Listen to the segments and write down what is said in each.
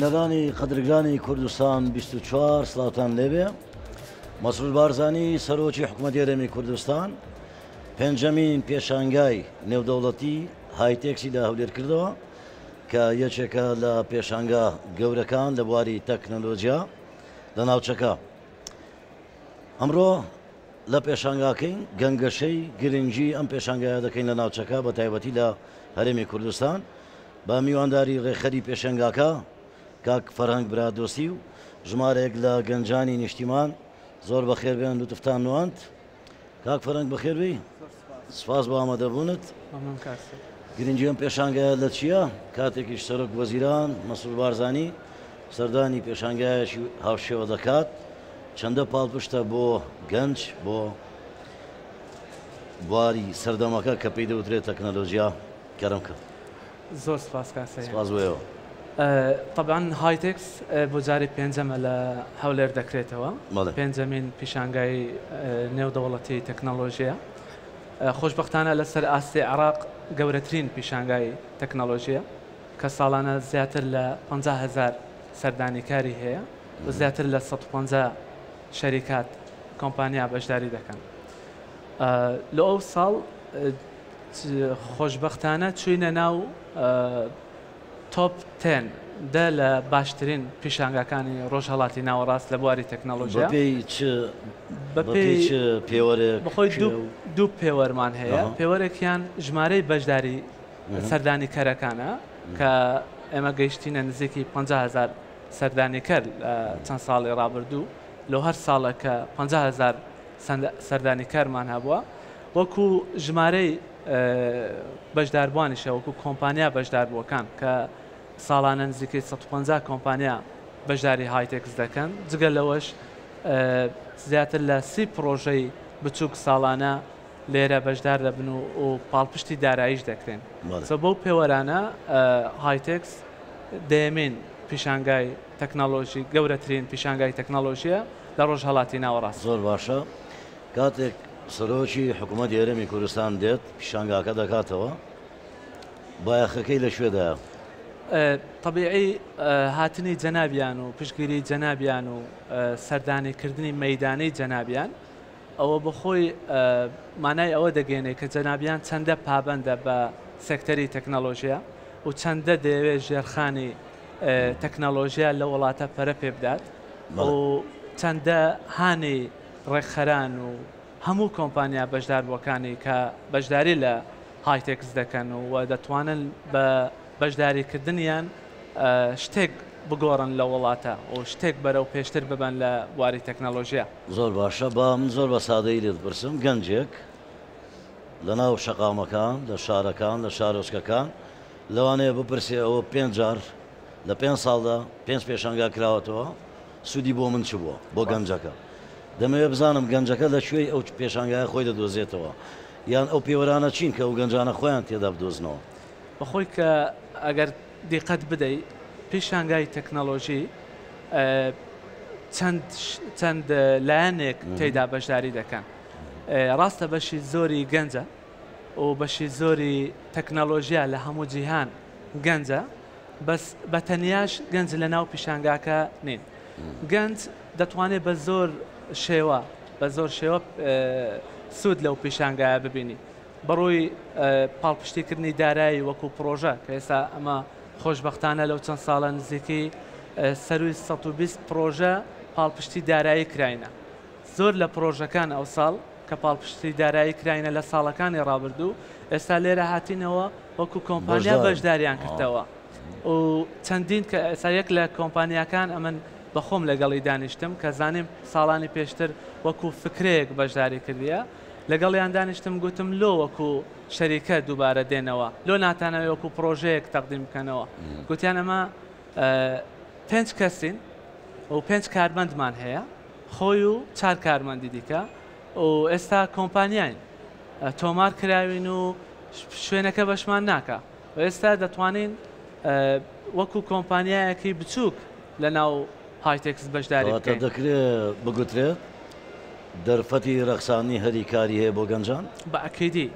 بینەرانی قەدرگرانی کوردستان 24 سڵاوتان لێبێ. مەسعود بارزانی سەرۆکی حکوومەتی هەرێمی کوردستان پێنجەمین پێشانگای نێودەوڵەتی هایتێکسی دا هەولێر کردەوە کە یەکێکە لە پێشانگا گەورەکان لە بواری تەکنەلۆجیا لە ناوچەکە. ئەمڕۆ لە پێشانگاکەین گەنگەشەی گرنگی ئەم پێشانگایە دەکەین لە ناوچەکە بە تایبەتی لە هەرێمی کوردستان بە میوانداری ڕێخەری پێشەنگاکە کاک فەرهەنگ برادۆسی و ژمارەیەک لە گەنجانی نیشتیمان زۆر بەخێر بێن دوتفتان نواند. کاک فەرهەنگ بەخێر بی، سپاس بۆ ئامادەبوونت. گرنگی ئەم پێشانگایە لە چییە؟ کاتێکیش سەرۆک وەزیران مەسعود بارزانی سەردانی پێشانگایەکی هاوشێوە دەکات، چەندە پاڵپشتە بۆ گەنج بۆ بواری سەردەمەکە کە پێی دەوترێت تەکنەلۆژیا کەرم کرد. زۆر سپاس کاسەیە. سپاس بۆیەوە. طبعا هایتێکس بۆ جاری پێنجەمە لە هەولێر دەکرێتەوە، پێنجەمین پیشانگای نێودەوڵەتی تەکنەلۆژیە. خۆشبەختانە لەسەر ئاستی عێراق گەورەترین پیشانگای تەکنەلۆژیە کە ساڵانە زیاتر لە 50,000 سەردانیکاری هەیە و زیاتر لە 150 شەریکات کۆمپانیا بەشداری دەکەن. لە ئەو ساڵ خۆشبەختانە چوینە ناو تۆپ 10 لە باشترین پیشانگاکانی ڕۆژهەڵاتی ناوەڕاست لە بواری تەکنەلۆژیا. بەخۆی دوو پێوەرمان هەیە. پێوەرێکیان ژمارەی بەشداری سەردانیکەرەکانە کە ئێمە گەیشتینە نزیکی 50,000 سەردانیکەر چەند ساڵی ڕابردوو، لە هەر ساڵە کە 50,000 سەردانیکەرمان هەبووە، وەکو ژمارەی بەشداربوانیشە وەکو کۆمپانیا بەشداربووەکان کە ساڵانە نزیکەی 150 کۆمپانیا بەشداری هایتێکس دەکەن. جگە لەوەش زیاتر لە 30 پرۆژەی بچووک ساڵانە لێرە بەشدار دەبن و پاڵپشتی داراییش دەکرێن. بەو پێوەرانە هایتێکس دەیەمین پیشانگای تەکنەلۆژی گەورەترین پیشانگای تەکنەلۆژیە لە ڕۆژهەڵاتی ناوەڕاست. زۆر باشە. کاتێک سەرۆکی حکوومەتی هەرێمی کوردستان دێت پیشانگاکە دەکاتەوە، بایەخەکەی لەکوێدایە؟ طبیعی هاتنی جەنابیان و پشتگیری جەنابیان و سەردانیکردنی مەیدانەی جەنابیان ئەوە بەخۆی مانای ئەوە دەگەێنێت کە جەنابیان چەندە پابەندە بە سێکتەری تەکنەلۆژیا و چەندە دەیەوێت ژێرخانی تەکنەلۆژیا لە وڵاتە پەرە پێ بدات و چەندە هانی ڕێکخەران و هەموو کۆمپانیا بەشداربووەکانی کە بەشداری لە هایتێکس دەکەن و دەتوانن بە بەشداریکردنیان شتێک بگۆڕن لە وڵاتە و شتێک بەرەو پێشتر ببن لە بواری تەکنەلۆژیا. زۆر باشە. با من زۆر بە سادەی لێت پرسم، گەنجێک لە ناو شەقامەکان لە شارەکان لە شارۆچکەکان لەوانەیە بپرسێ ئەوە 5 جار لە 5 ساڵدا 5 پێشانگا کراوەتەوە، سوودی بۆ من چ بووە بۆ گەنجەکە؟ دەمەوێت بزانم گەنجەکە لەکوێی ئەو پێشانگای خۆی دەدۆزێتەوە، یان ئەو پێوەرانە چین کە ئەو گەنجانە خۆیان تێدا بدۆزنەوە؟ بەخۆی کە ئەگەر دیقەت بدەیت پیشانگای تەکنەلۆژی چەند لایەنێک تێیدا بەشداری دەکەن. ڕاستە بەشی زۆری گەنجە و بەشی زۆری تەکنەلۆژیا لە هەموو جیهان گەنجە، بەس بە تەنیاش گەنج لە ناو پیشانگاکە نین. گەنج دەتوانێت بە زۆر شێوە سوود لەو پیشانگایە ببینی، بەڕۆی پاڵپشتیکردنی دارایی وەکو پرۆژە کە ئێستا ئەمە خۆشبەختانە لەو چەند ساڵە نزیکی سەروی 120 پرۆژە پاڵپشتی دارایی کراینە. زۆر لە پرۆژەکان ئەو ساڵ کە پاڵپشتی دارایی کراینە لە ساڵەکانی ڕابردوو ئێستا لێرە هاتینەوە وەکو کۆمپانیا بەشداریان کردەوە و چەندین کە ئێستا یەک لە کۆمپانیاکان ئەمن بەخۆم لەگەڵی دانیشتم کە زانیم ساڵانی پێشتر وەکو فکرەیەک بەشداری کردیە، لەگەڵیان دانیشتم گوتم لۆ وەکو شەریکە دووبارە دێنەوە، لۆ ناتانەوە وەکو پرۆژەیەک تەقدیم بکەنەوە. گوتیان ئەمە 5 کەسین و 5 کارمەندمان هەیە، خۆی و 4 کارمەندی دیکە و ئێستا کۆمپانیاین تۆمار کراوین و شوێنەکە بەشمان ناکە و ئێستا دەتوانین وەکو کۆمپانیایەکی بچووک لە ناو هایتێکس بەشداری بکەین. دەکرێت بگوترێت دەرفەتی ڕەخسانی هەریکاری هەیە بۆ گەنجان؟ بە ئەکیدی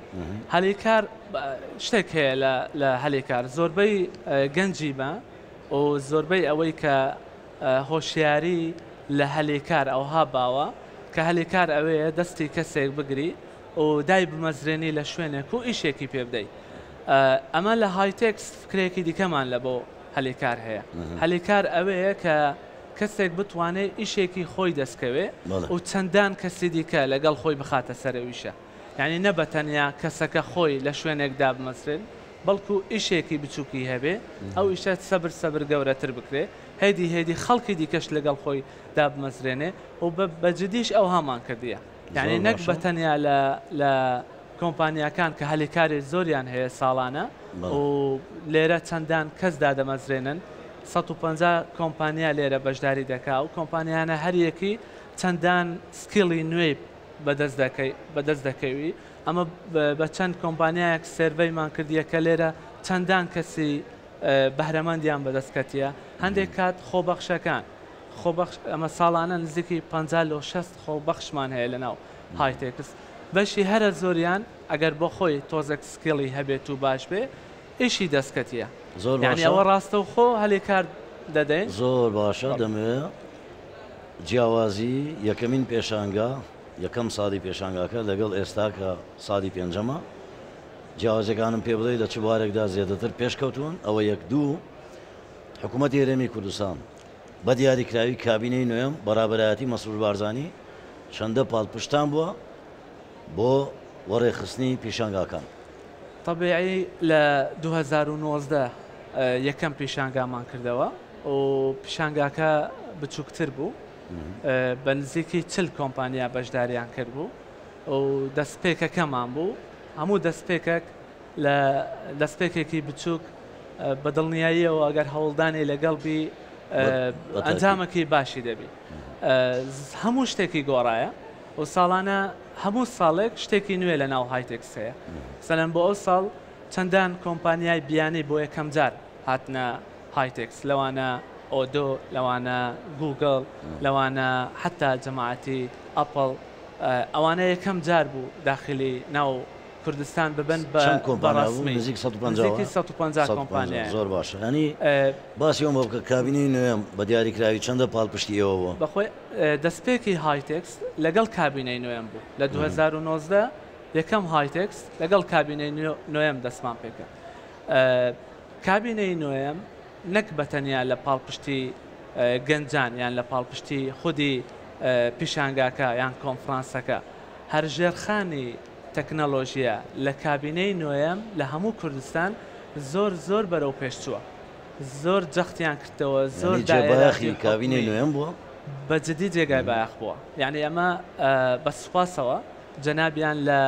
هەلیکار شتێک هەیە لە هەلیکار. زۆربەی گەنجی بە و زۆربەی ئەوەی کە هۆشیاری لە هەلێکار ئەوها باوە کە هەلێکار ئەوەیە دەستی کەسێک بگری و دای بمەزرێنی لە شوێنێک و ئیشێکی پێ بدەیت. ئەمە لە هایتێکس فکرێکی دیکەمان لە بۆ هەلێکار هەیە. هەلێکار ئەوەیە کە کەسێک بتوانێت ئیشێکی خۆی دەستکەوێ و چەندان کەسی دیکە لەگەڵ خۆی بخاتە سەرەویشە. یعنی نەبە تەنیا کەسەکە خۆی لە شوێنێکدا بمەسرێن بەڵکو ئیشێکی بچووکی هەبێ ئەو ئیشە سەبر گەورەتر بکرێ هێدی خەڵکی دیکەش لەگەڵ خۆی دابمەزرێنێ و بەجددیش ئەو هامان کردیە. یعنی نەک بە تەنیا لە کۆمپانیاکان کە هەلێکاری زۆریان هەیە ساڵانە و لێرە چەندان کەس دادەمەزرێنن 150 کۆمپانیا لێرە بەشداری دەکا و کۆمپانیانە هەریەکی چەندان سکیڵی نوێی بەدەست دەکەوی. ئەمە بە چەند کۆمپانیایەک سێرڤەیمان کردیە کە لێرە چەندان کەسی بەهرەمەندیان بەدەستکەتیە. هەندێک کات خۆبەخشەکان ئەمە ساڵانە نزیکی 50-60 خۆبەخشمان هەیە لەناو هایتێکس. بەشی هەرە زۆریان ئەگەر بۆ خۆی تۆزێک سکیڵی هەبێت و باش بێ ئیشی دەستکەتیە. یعنی ئەوە ڕاستە و خۆ هەلێکار دەدەین. زۆر باشە دەمەوێت جیاوازی یەکەمین پێشانگا یەکەم سادی پێشانگاکە لەگەڵ ئێستا کە سادی پێنجەمە جیاوازەکانم پێ بڵێ لە چ بارێکدا زیاتر پێشکەوتون. ئەوە یەک دوو حکوومەتی هەرێمی کوردستان بە دیاریکراوی کابینەی نوێم بەرابەرایەتی مەسرور بارزانی چەندە پاڵپشتان بووە بۆ وەڕێخستنی پیشانگاکان. طبیعی لە 2019 یەکەم پیشانگامان کردەوە و پیشانگاکە بچووکتر بوو بە نزیکی 40 کۆمپانیا بەشداریان کرد بوو و دەستپێکەکەمان بوو. هەموو دەستپێکێکی بچووک بە دڵنیاییەوە ئەگەر هەوڵدانی لەگەڵبی ئەنجامەکەی باشی دەبی. هەموو شتێکی گۆڕایە و ساڵانە هەموو ساڵێک شتێکی نوێ لە ناو هایتێکس هەیە. سەلەن بۆ ئەو ساڵ چەندان کۆمپانیای بیانی بۆ یەکەم جار هاتنە هایتێکس، لەوانە ئۆدۆ، لەوانە گوگڵ، لەوانە حتا جەماعەتی ئەپڵ، ئەوانە یەکەم جار بوو داخلی ناو کوردستان ببن بەڕسمی نزیک 150 کۆمپانیا. زۆر باشە. ینی باسی ئەوم بکە کابینەی نوێم بە دیاریکراوی چەندە پاڵپشتی ئەوە بەخۆی دەستپێکی هایتێکس لەگەڵ کابینەی نوێم بوو لە 2019 یەکەم هایتێکس لەگەڵ کابینەی نوێم دەستمان پێکرد. کابینەی نوێم نەک بەتەنیا لە پاڵپشتی گەنجان یان لە پاڵپشتی خودی پیشانگاکە یان کۆنفرانسەکە هەر ژێرخانی تەکنەلۆژیە لە کابینەی نوێم لە هەموو کوردستان زۆر بەرەو پێشچووە، زۆر جەختیان کردەوە، زۆر جێبایەخی کابینەی نوێم بووە بەجددی جێگای بایەخ بووە. یعنی ئەمە بە سوپاسەوە جەنابیان لە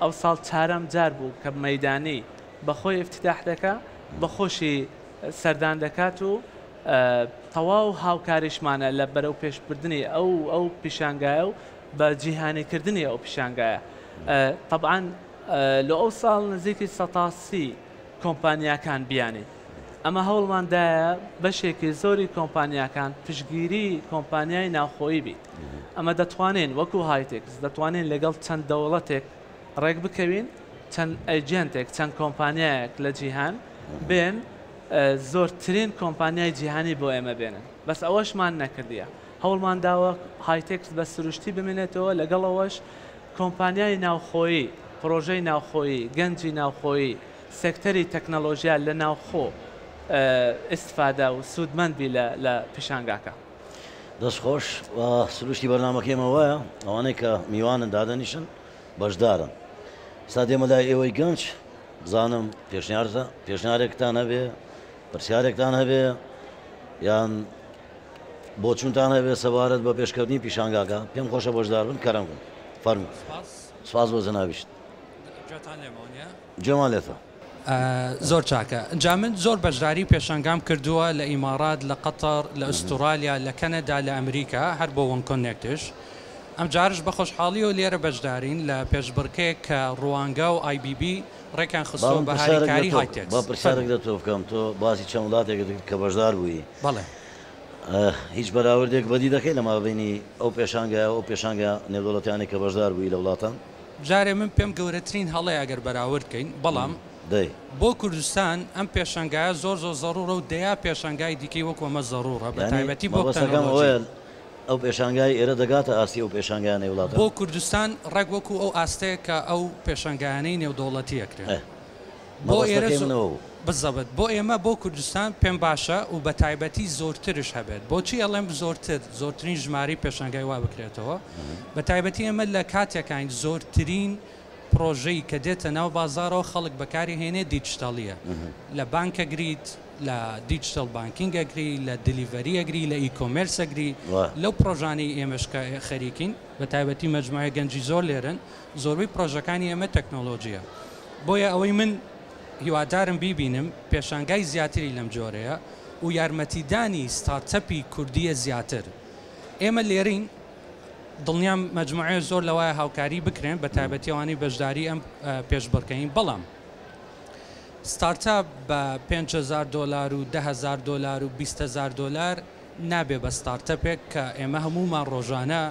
ئەو ساڵ چارەم جار بوو کە مەیدانی بەخۆی افتتاح دەکا بەخۆشی سەردان دەکات و تەواو هاوکاریشمانە لە بەرەو پێشبردننی ئەو پیشانگایە و بە جیهانیکردنی ئەو پیشانگایە. طبعاً لە ئەو ساڵ نزیکی 130 کۆمپانیاکان بیانی. ئەمە هەوڵماندایە بەشێکی زۆری کۆمپانیاکان پشگیری کۆمپانیای ناوخۆیی بیت. ئەمە دەتوانین وەکو هایتێکس دەتوانین لەگەڵ چەند دەوڵەتێک ڕێک بکەوین، چەند ئەیجنتێک چەند کۆمپانیایەک لە جیهان بێن زۆرترین کۆمپانیای جیهانی بۆ ئێمە بێنن. بەس ئەوەشمان نەکردیە. هەوڵمان داوە هایتێکس بە سروشتی بمێنێتەوە لەگەڵەوەش کۆمپانیای ناوخۆیی، پرۆژەی ناوخۆیی، گەنجی ناوخۆیی، سێکتەری تەکنەلۆژیا لە ناوخۆ ئستفادا و سوودمەندبی لە پیشانگاکە. دەستخۆش سروشتی بەرنامەکەیمە وایە ئەوانەی کە میوانن دادەنیشن بەشدارن. ئێستا دێمە لای ئێوەی گەنج بزانم پێشنیارێکتان هەبێ، پرسیارێکتان هەبێ یان بۆ چونتان هەبێ سەبارەت بە پێشکەوتنی پیشانگاکە پێم خۆشە بەشدار بن کەرەم بن. فەرموو. سپاس بۆ جەنابیشت. گوێمان لێتە. زۆر چاکە. جا من زۆر بەشداری پێشانگام کردووە لە ئیمارات، لە قەتەر، لە ئوسترالیا، لە کەنەدا، لە ئەمریکا، هەر بۆ ون کۆنێکتش. ئەم جارش بە خۆشحاڵی و لێرە بەشدارین لە پێشبڕکەیەک کە ڕوانگە و IBB ڕێکیان خستۆ بە هاریکاری هایتێکس. با پرسیارێک دەتۆ بکەم، تۆ باسی چەند وڵاتێک کە بەشدار بووی. بەڵێ. هیچ بەراوردێک بەدی دەکەی لە مابینی ئەو پێشانگە نێودەوڵەتیانی کە بەشدار بووی لە وڵاتان؟ جارێ من پێم گەورەترین هەڵەیە ئەگەر بەراورد بکەین، بەڵام دەی بۆ کوردستان ئەم پێشنگایە زۆر زەڕورە و دەیا پێشنگای دیکەی وەکوەمە زەڕورە بە تایبەتی بۆ مەبەستەکەم ئەوەیە ئەو پێشنگای ئێرە دەگاتە ئاستی ئەو پێشنگیانەی وڵاتە بۆ کوردستان ڕێک وەکو ئەو ئاستەیە کە ئەو پێشنگایانەی نێودەوڵەتیەکرێت بۆ ئێرە بزەبێت بۆ ئێمە بۆ کوردستان پێم باشە و بە تایبەتی زۆرترش هەبێت بۆچی ئەڵێم زۆرترین ژماری پێشنگای وا بکرێتەوە بە تایبەتی ئەمە لە کاتێکین زۆرترین پرۆژەی کە دێتە ناو بازارەوە خەڵک بەکاری هێنێ دیجیتالیە لە بانکە گریت لە دیجیتال بانکینگەگری لە دلیڤەریەگری لە ئیکۆمرسەگری لەو پرۆژانی ئێمەشکە خەریکین بە تایبەتی مەجموعە گەنجی زۆر لێرن زۆربەی پرۆژەکانی ئێمە تەکنۆلۆژیە بۆیە ئەوەی من هیوادارم بیبینم پێشانگای زیاتری لەم جۆرەیە و یارمەتیدانی ستارتەپی کوردیە زیاتر ئێمە لێرین دڵنیام مەجموعە زۆر لەوایە هاوکاری بکرێن بە تایبەتیوانی بەشداری ئەم پێشبڕکەین بەڵام ستارتاپ بە $5,000 و $10,000 و $20,000 نابێ بە ستارتەپێک کە ئێمە هەمومان ڕۆژانە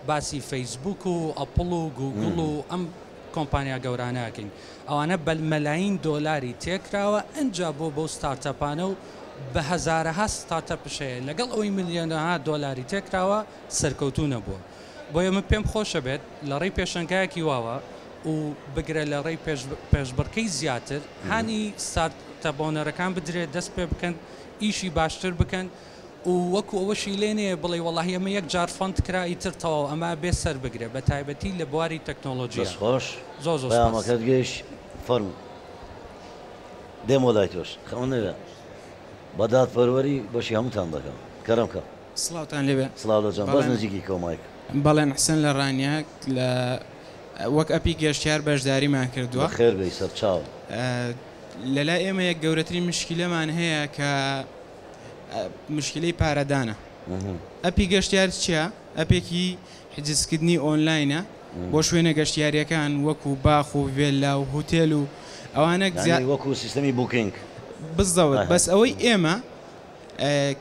باسی فەیسبوک و ئەپڵ و گوگڵ و ئەم کۆمپانیا گەورانەکەین ئەوانە بە مەلاین دۆلاری تێکراوە ئەنجا بۆ ستارتەپانە و بە هەزارەها ستارتەپشەیە لەگەڵ ئەوەی ملیۆنەها دۆلاری تێکراوە سەرکەوتو نەبووە بۆیە من پێم خۆشە بێت لە ڕێی پێشنگایەکی واوە و بگرە لە ڕێی پێشبڕکەی زیاتر هانی ستارتەپۆنەرەکان بدرێت دەست پێ بکەن ئیشی باشتر بکەن و وەکو ئەوەشی لێنێ بڵێ وەڵاهی ئەمە یەک جار فەند کرایی تر تەواو ئەمە بێ سەر بگرێ بە تایبەتی لە بواری تەکنۆلۆژیا خۆش زۆر پەیامەکەت گەیشت فەرموو دێم وە لای تۆش خەونەوێ بەدات پەروەری بەشی هەمووتان دەکەم کەرەم کە سڵاوتان لێبێ سڵاو لەجان بەس نزیکی کۆمایک بەڵێن حسن لە ڕانیاک لە وەک ئەپی گەشتیار بەشداریمان کردووە خێر بێی سەر چاو لەلای ئێمە یەک گەورەترین مشکلەمان هەیە کە مشکلەی پارەدانە ئەپی گەشتیار چییە؟ ئەپێکی حجزکردنی ئۆنلاینە بۆ شوێنە گەشتیاریەکان وەکو باخ و ڤێلا و هوتێل و ئەوانە وەکو سیستەمی بوکینگ بزەوت بەس ئەوەی ئێمە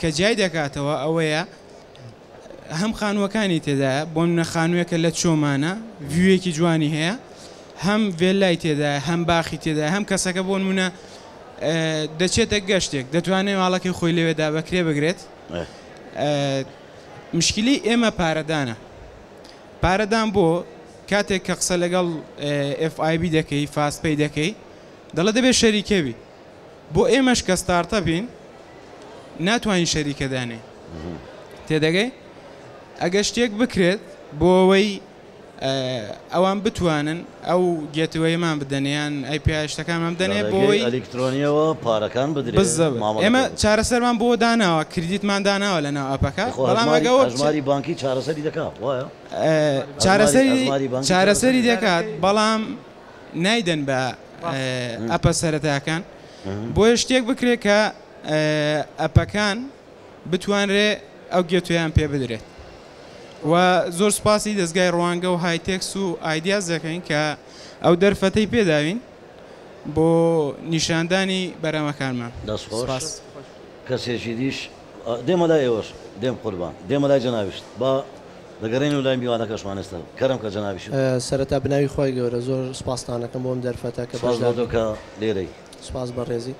کە جای دەکاتەوە ئەوەیە هەم خانووەکانی تێدایە بۆ منە خانوویەکە لە چۆمانە ڤیوێکی جوانی هەیە هەم ڤێلای تێدایە هەم باخی تێدایە هەم کەسەکە بۆ منە دەچێتە گەشتێک دەتوانێت ماڵەکەی خۆی لەوێدا بەکرێ بگرێت مشکلی ئێمە پارەدانە پارەدان بۆ کاتێک کە قسە لەگەڵ FIB دەکەی فاستپەی دەکەی دەڵە دەبێت شەریکەوی بۆ ئێمەش کە ستارتە بین ناتوانین شەریکەدانێ تێدەگەی ئەگە شتێک بکرێت بۆ ئەوەی ئەوان بتوانن ئەو گێتوەیەمان بدەنیان ئەیPI شتەکانمان بدەنێ بۆی ئەلکترۆنیەوە پارەکان بدرێت ئێمە چارەسەرمان بۆ داناوە کردیتمان داناوە لە ناو ئەپەکە بەڵام ئەژماری بانکی چارەسەری دەکات وایە چارەسەری دەکات بەڵام نایدەن بە ئەپە سەرەتاکان بۆیە شتێک بکرێت کە ئەپەکان بتوانرێ ئەو گێتویان پێ بدرێت و زۆر سپاسی دەستگای ڕوانگە و هایتێکس و ئایدیاز دەکەین کە ئەو دەرفەتەی پێداوین بۆ نیشاندانی بەرەمەکانمان دەستخۆش کەسێکی دیش دێمە لای ئێوەش دێم قوربان دێمە لای جەناویشت با دەگەڕێن و لای میوانەکەشمانێستا کەرم کە جەناویشت سەرەتا بناوی خۆی گەورە زۆر سپاسدانەکەم بۆم دەرفەتە کە بەشدادۆکە لێرەی سپاس بەڕێزی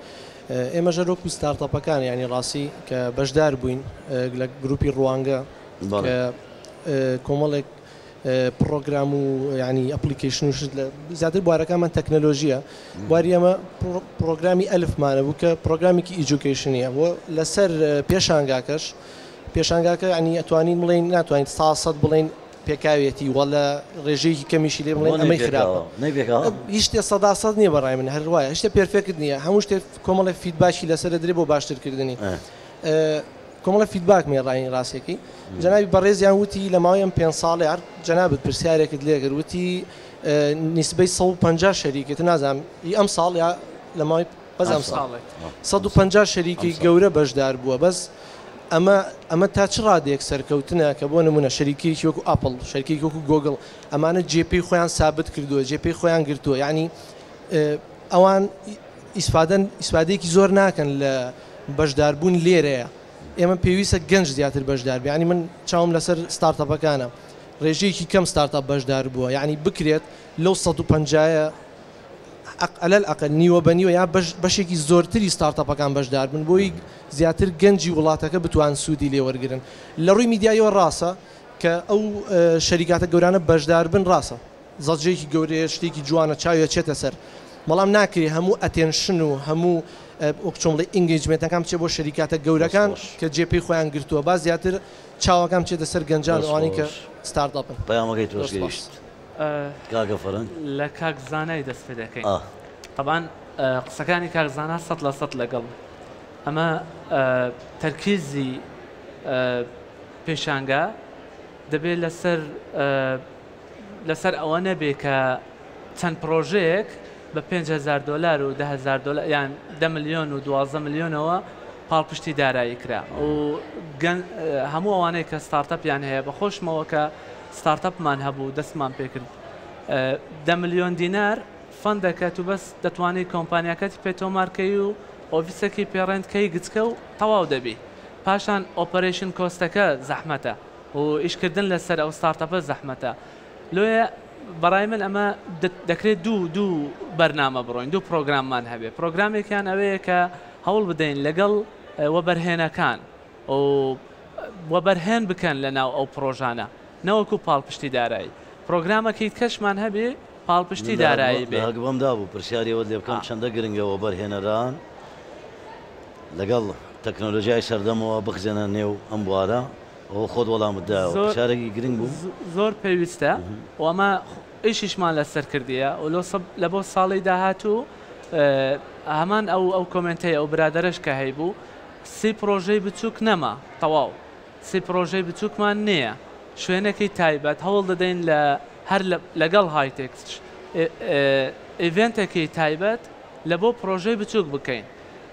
ئێمە ژەرۆک و ستارتەپەکان ینی ڕاستی کە بەشدار بووین لە گروپی ڕوانگە کە کۆمەڵێک پرۆگرام و ینی ئەپلیکیشن وشت لە زیاتر بوارەکانمان تەکنەلۆژیە بواری ئەمە پرۆگرامی ئەلفمانە بوو کە پرۆگرامێکی ئیجوکیشنیە بۆ لەسەر پێشانگاکە ینی ئەتوانین بڵین ناتوانین 100 بڵین پێکاوێتی وە لە ڕێژەیەکی کەمیشی لێ بڵێن ئەمەی خراپە هیچ شتێ 100 نییە بەڕای من هەر وایە هەشتە پێرفێکت نییە هەموو شتێک کۆمەڵی فیدباکی لەسەر درێ بۆ باشترکردنی کۆمەڵە فیدباک مێڕای ڕاستێکی جەنابی بەڕێزیان وتی لە ماوەی ئەم 5 ساڵی هەر جەنابەت پرسیارێکت لێگر وتی نیسبەی 150 شەریکێت نازانم ئەم ساڵ یا لە ماوەی بەس ئەم ساڵ 150 شەریکی گەورە بەشدار بووە بەس ئەمە تا چ ڕادێک سەرکەوتنە کە بۆ نمونە شەریکێکی وەکو ئاپڵ شەریکێکی وەکو گۆگڵ ئەمانە جێپی خۆیان سابت کردووە جێپی خۆیان گرتووە یعنی ئەوان ئیسپادەیەکی زۆر ناکەن لە بەشداربوون لێرەیە ئێمە پێویستە گەنج زیاتر بەشدار بێ ینی من چاوم لەسەر ستارتەپەکانە ڕێژەیەکی کەم ستارتەپ بەشدار بووە یعنی بکرێت لەو 150 ئەلەل ئەقل نیوە بە نیوە یا بەشێکی زۆرتری ستارتەپەکان بەشدار بن بۆی زیاتر گەنجی وڵاتەکە بتوان سوودی لێ وەرگرن لە ڕووی میدیایەوە ڕاستە کە ئەو شەریکاتە گەورانە بەشدار بن ڕاستە زەجێکی گەورەیە شتێکی جوانە چاویە چێتە سەر بەڵام ناکرێت هەموو ئەتێنشن و هەموو ئۆکچۆمڵی ئینگیجمنتەکان بچێت بۆ شەریکاتە گەورەکان کە جێپی خۆیان گرتووە با زیاتر چاوەکان بچێتە سەر گەنجان ئەوانەی کە ستارتاپن پەیامەکەی تۆش گەیشت کاگە فەرەنگ لە کاکزانای دەست پێ دەکەین طبعاً قسەکانی کاکزانە 100% لەگەڵ ئەمە تەرکیزی پێشانگە دەبێت لەسەر ئەوە نەبێ کە چەند پرۆژەیەک بە $5,000 و $10,000 یان 10 ملیۆن و 12 ملیۆنەوە پاڵپشتی دارایی کرا و هەموو ئەوانەیە کە ستارتەپیان هەیە بەخۆشمەوە کە ستارتەپمان هەبوو دەستمان پێکرد 10 ملیۆن دینار فەندەکەت و بەس دەتوانێت کۆمپانیاکەتی پێتۆمارکەی و ئۆفیسەکی پێڕێندکەی گچکە و تەواو دەبی پاشان ئۆپەرێشن کۆستەکە زەحمەتە و ئیشکردن لەسەر ئەو ستارتەپە زەحمەتە لۆیە بەڕای من ئەمە دەکرێت دوو بەرنامە بڕۆین دوو پرۆگراممان هەبێ پرۆگرامێکیان ئەوەیە کە هەوڵ بدەین لەگەڵ وەبەرهێنەکان و وەبەرهێن بکەن لە ناو ئەو پرۆژانە نەوەکو پاڵپشتی دارایی پرۆگرامەکەی کەشمان هەبێ پاڵپشتی دارایی بێ بەمدا بوو پرسیاریەوە لێ بکەم چەندە گرنگە وەبەرهێنەران لەگەڵ تەکنۆلۆژیای سەردەمەوە بخزێنە نێو ئەم بوارە ئەو خۆت وەڵامتداوە شارێکی گرنگ بوو زۆر پێویستە و ئەمە ئیشیشمان لەسەر کردیە و لە بۆ ساڵی داهاتوو هەمان ئەو کۆمنتەیە ئەو برادەرش کە هەیبوو سی پرۆژەی بچووک نەما تەواو سی پرۆژەی بچووکمان نییە شوێنەکەی تایبەت هەوڵ دەدەین لە هەر لەگەڵ هایتێکس ئیڤێنتێکی تایبەت لە بۆ پرۆژەی بچووک بکەین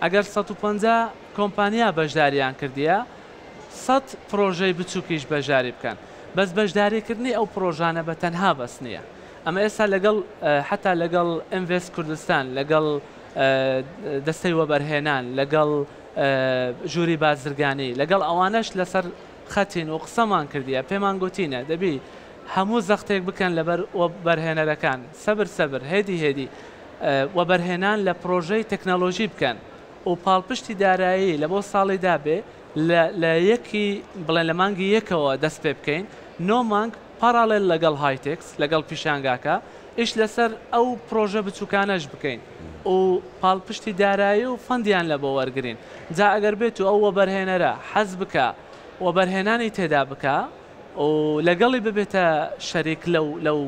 ئەگەر 150 کۆمپانیا بەشداریان کردیە 100 پرۆژەی بچووکیش بەژاری بکەن بەس بەشداریکردنی ئەو پرۆژانە بە تەنها بەس نییە ئەمە ئێستا لەگەڵ حتا لەگەڵ ئینڤست کوردستان لەگەڵ دەستەی وەبەرهێنان لەگەڵ ژووری بازرگانی لەگەڵ ئەوانەش لەسەر خەتین و قسەمان کردیە پێمان گوتینە دەبی هەموو زەختێک بکەن لەبەر وەبەرهێنەرەکان سەبر هێدی وەبەرهێنان لە پرۆژەی تەکنەلۆژی بکەن و پاڵپشتی دارایی لە بۆ ساڵی دابێ لە یەکی بڵێن لە مانگی یەکەوە دەست پێ بکەین 9 مانگ پارالێل لەگەڵ هایتێکس لەگەڵ پیشانگاکە ئیش لەسەر ئەو پرۆژە بچووکانەش بکەین و پاڵپشتی دارایی و فەندیان لە بۆ وەرگین جا ئەگەر بێت و ئەو وەبەرهێنەرە حەز بکە وەبەرهێنانی تێدا بکە و لەگەڵی ببێتە شەریک لەو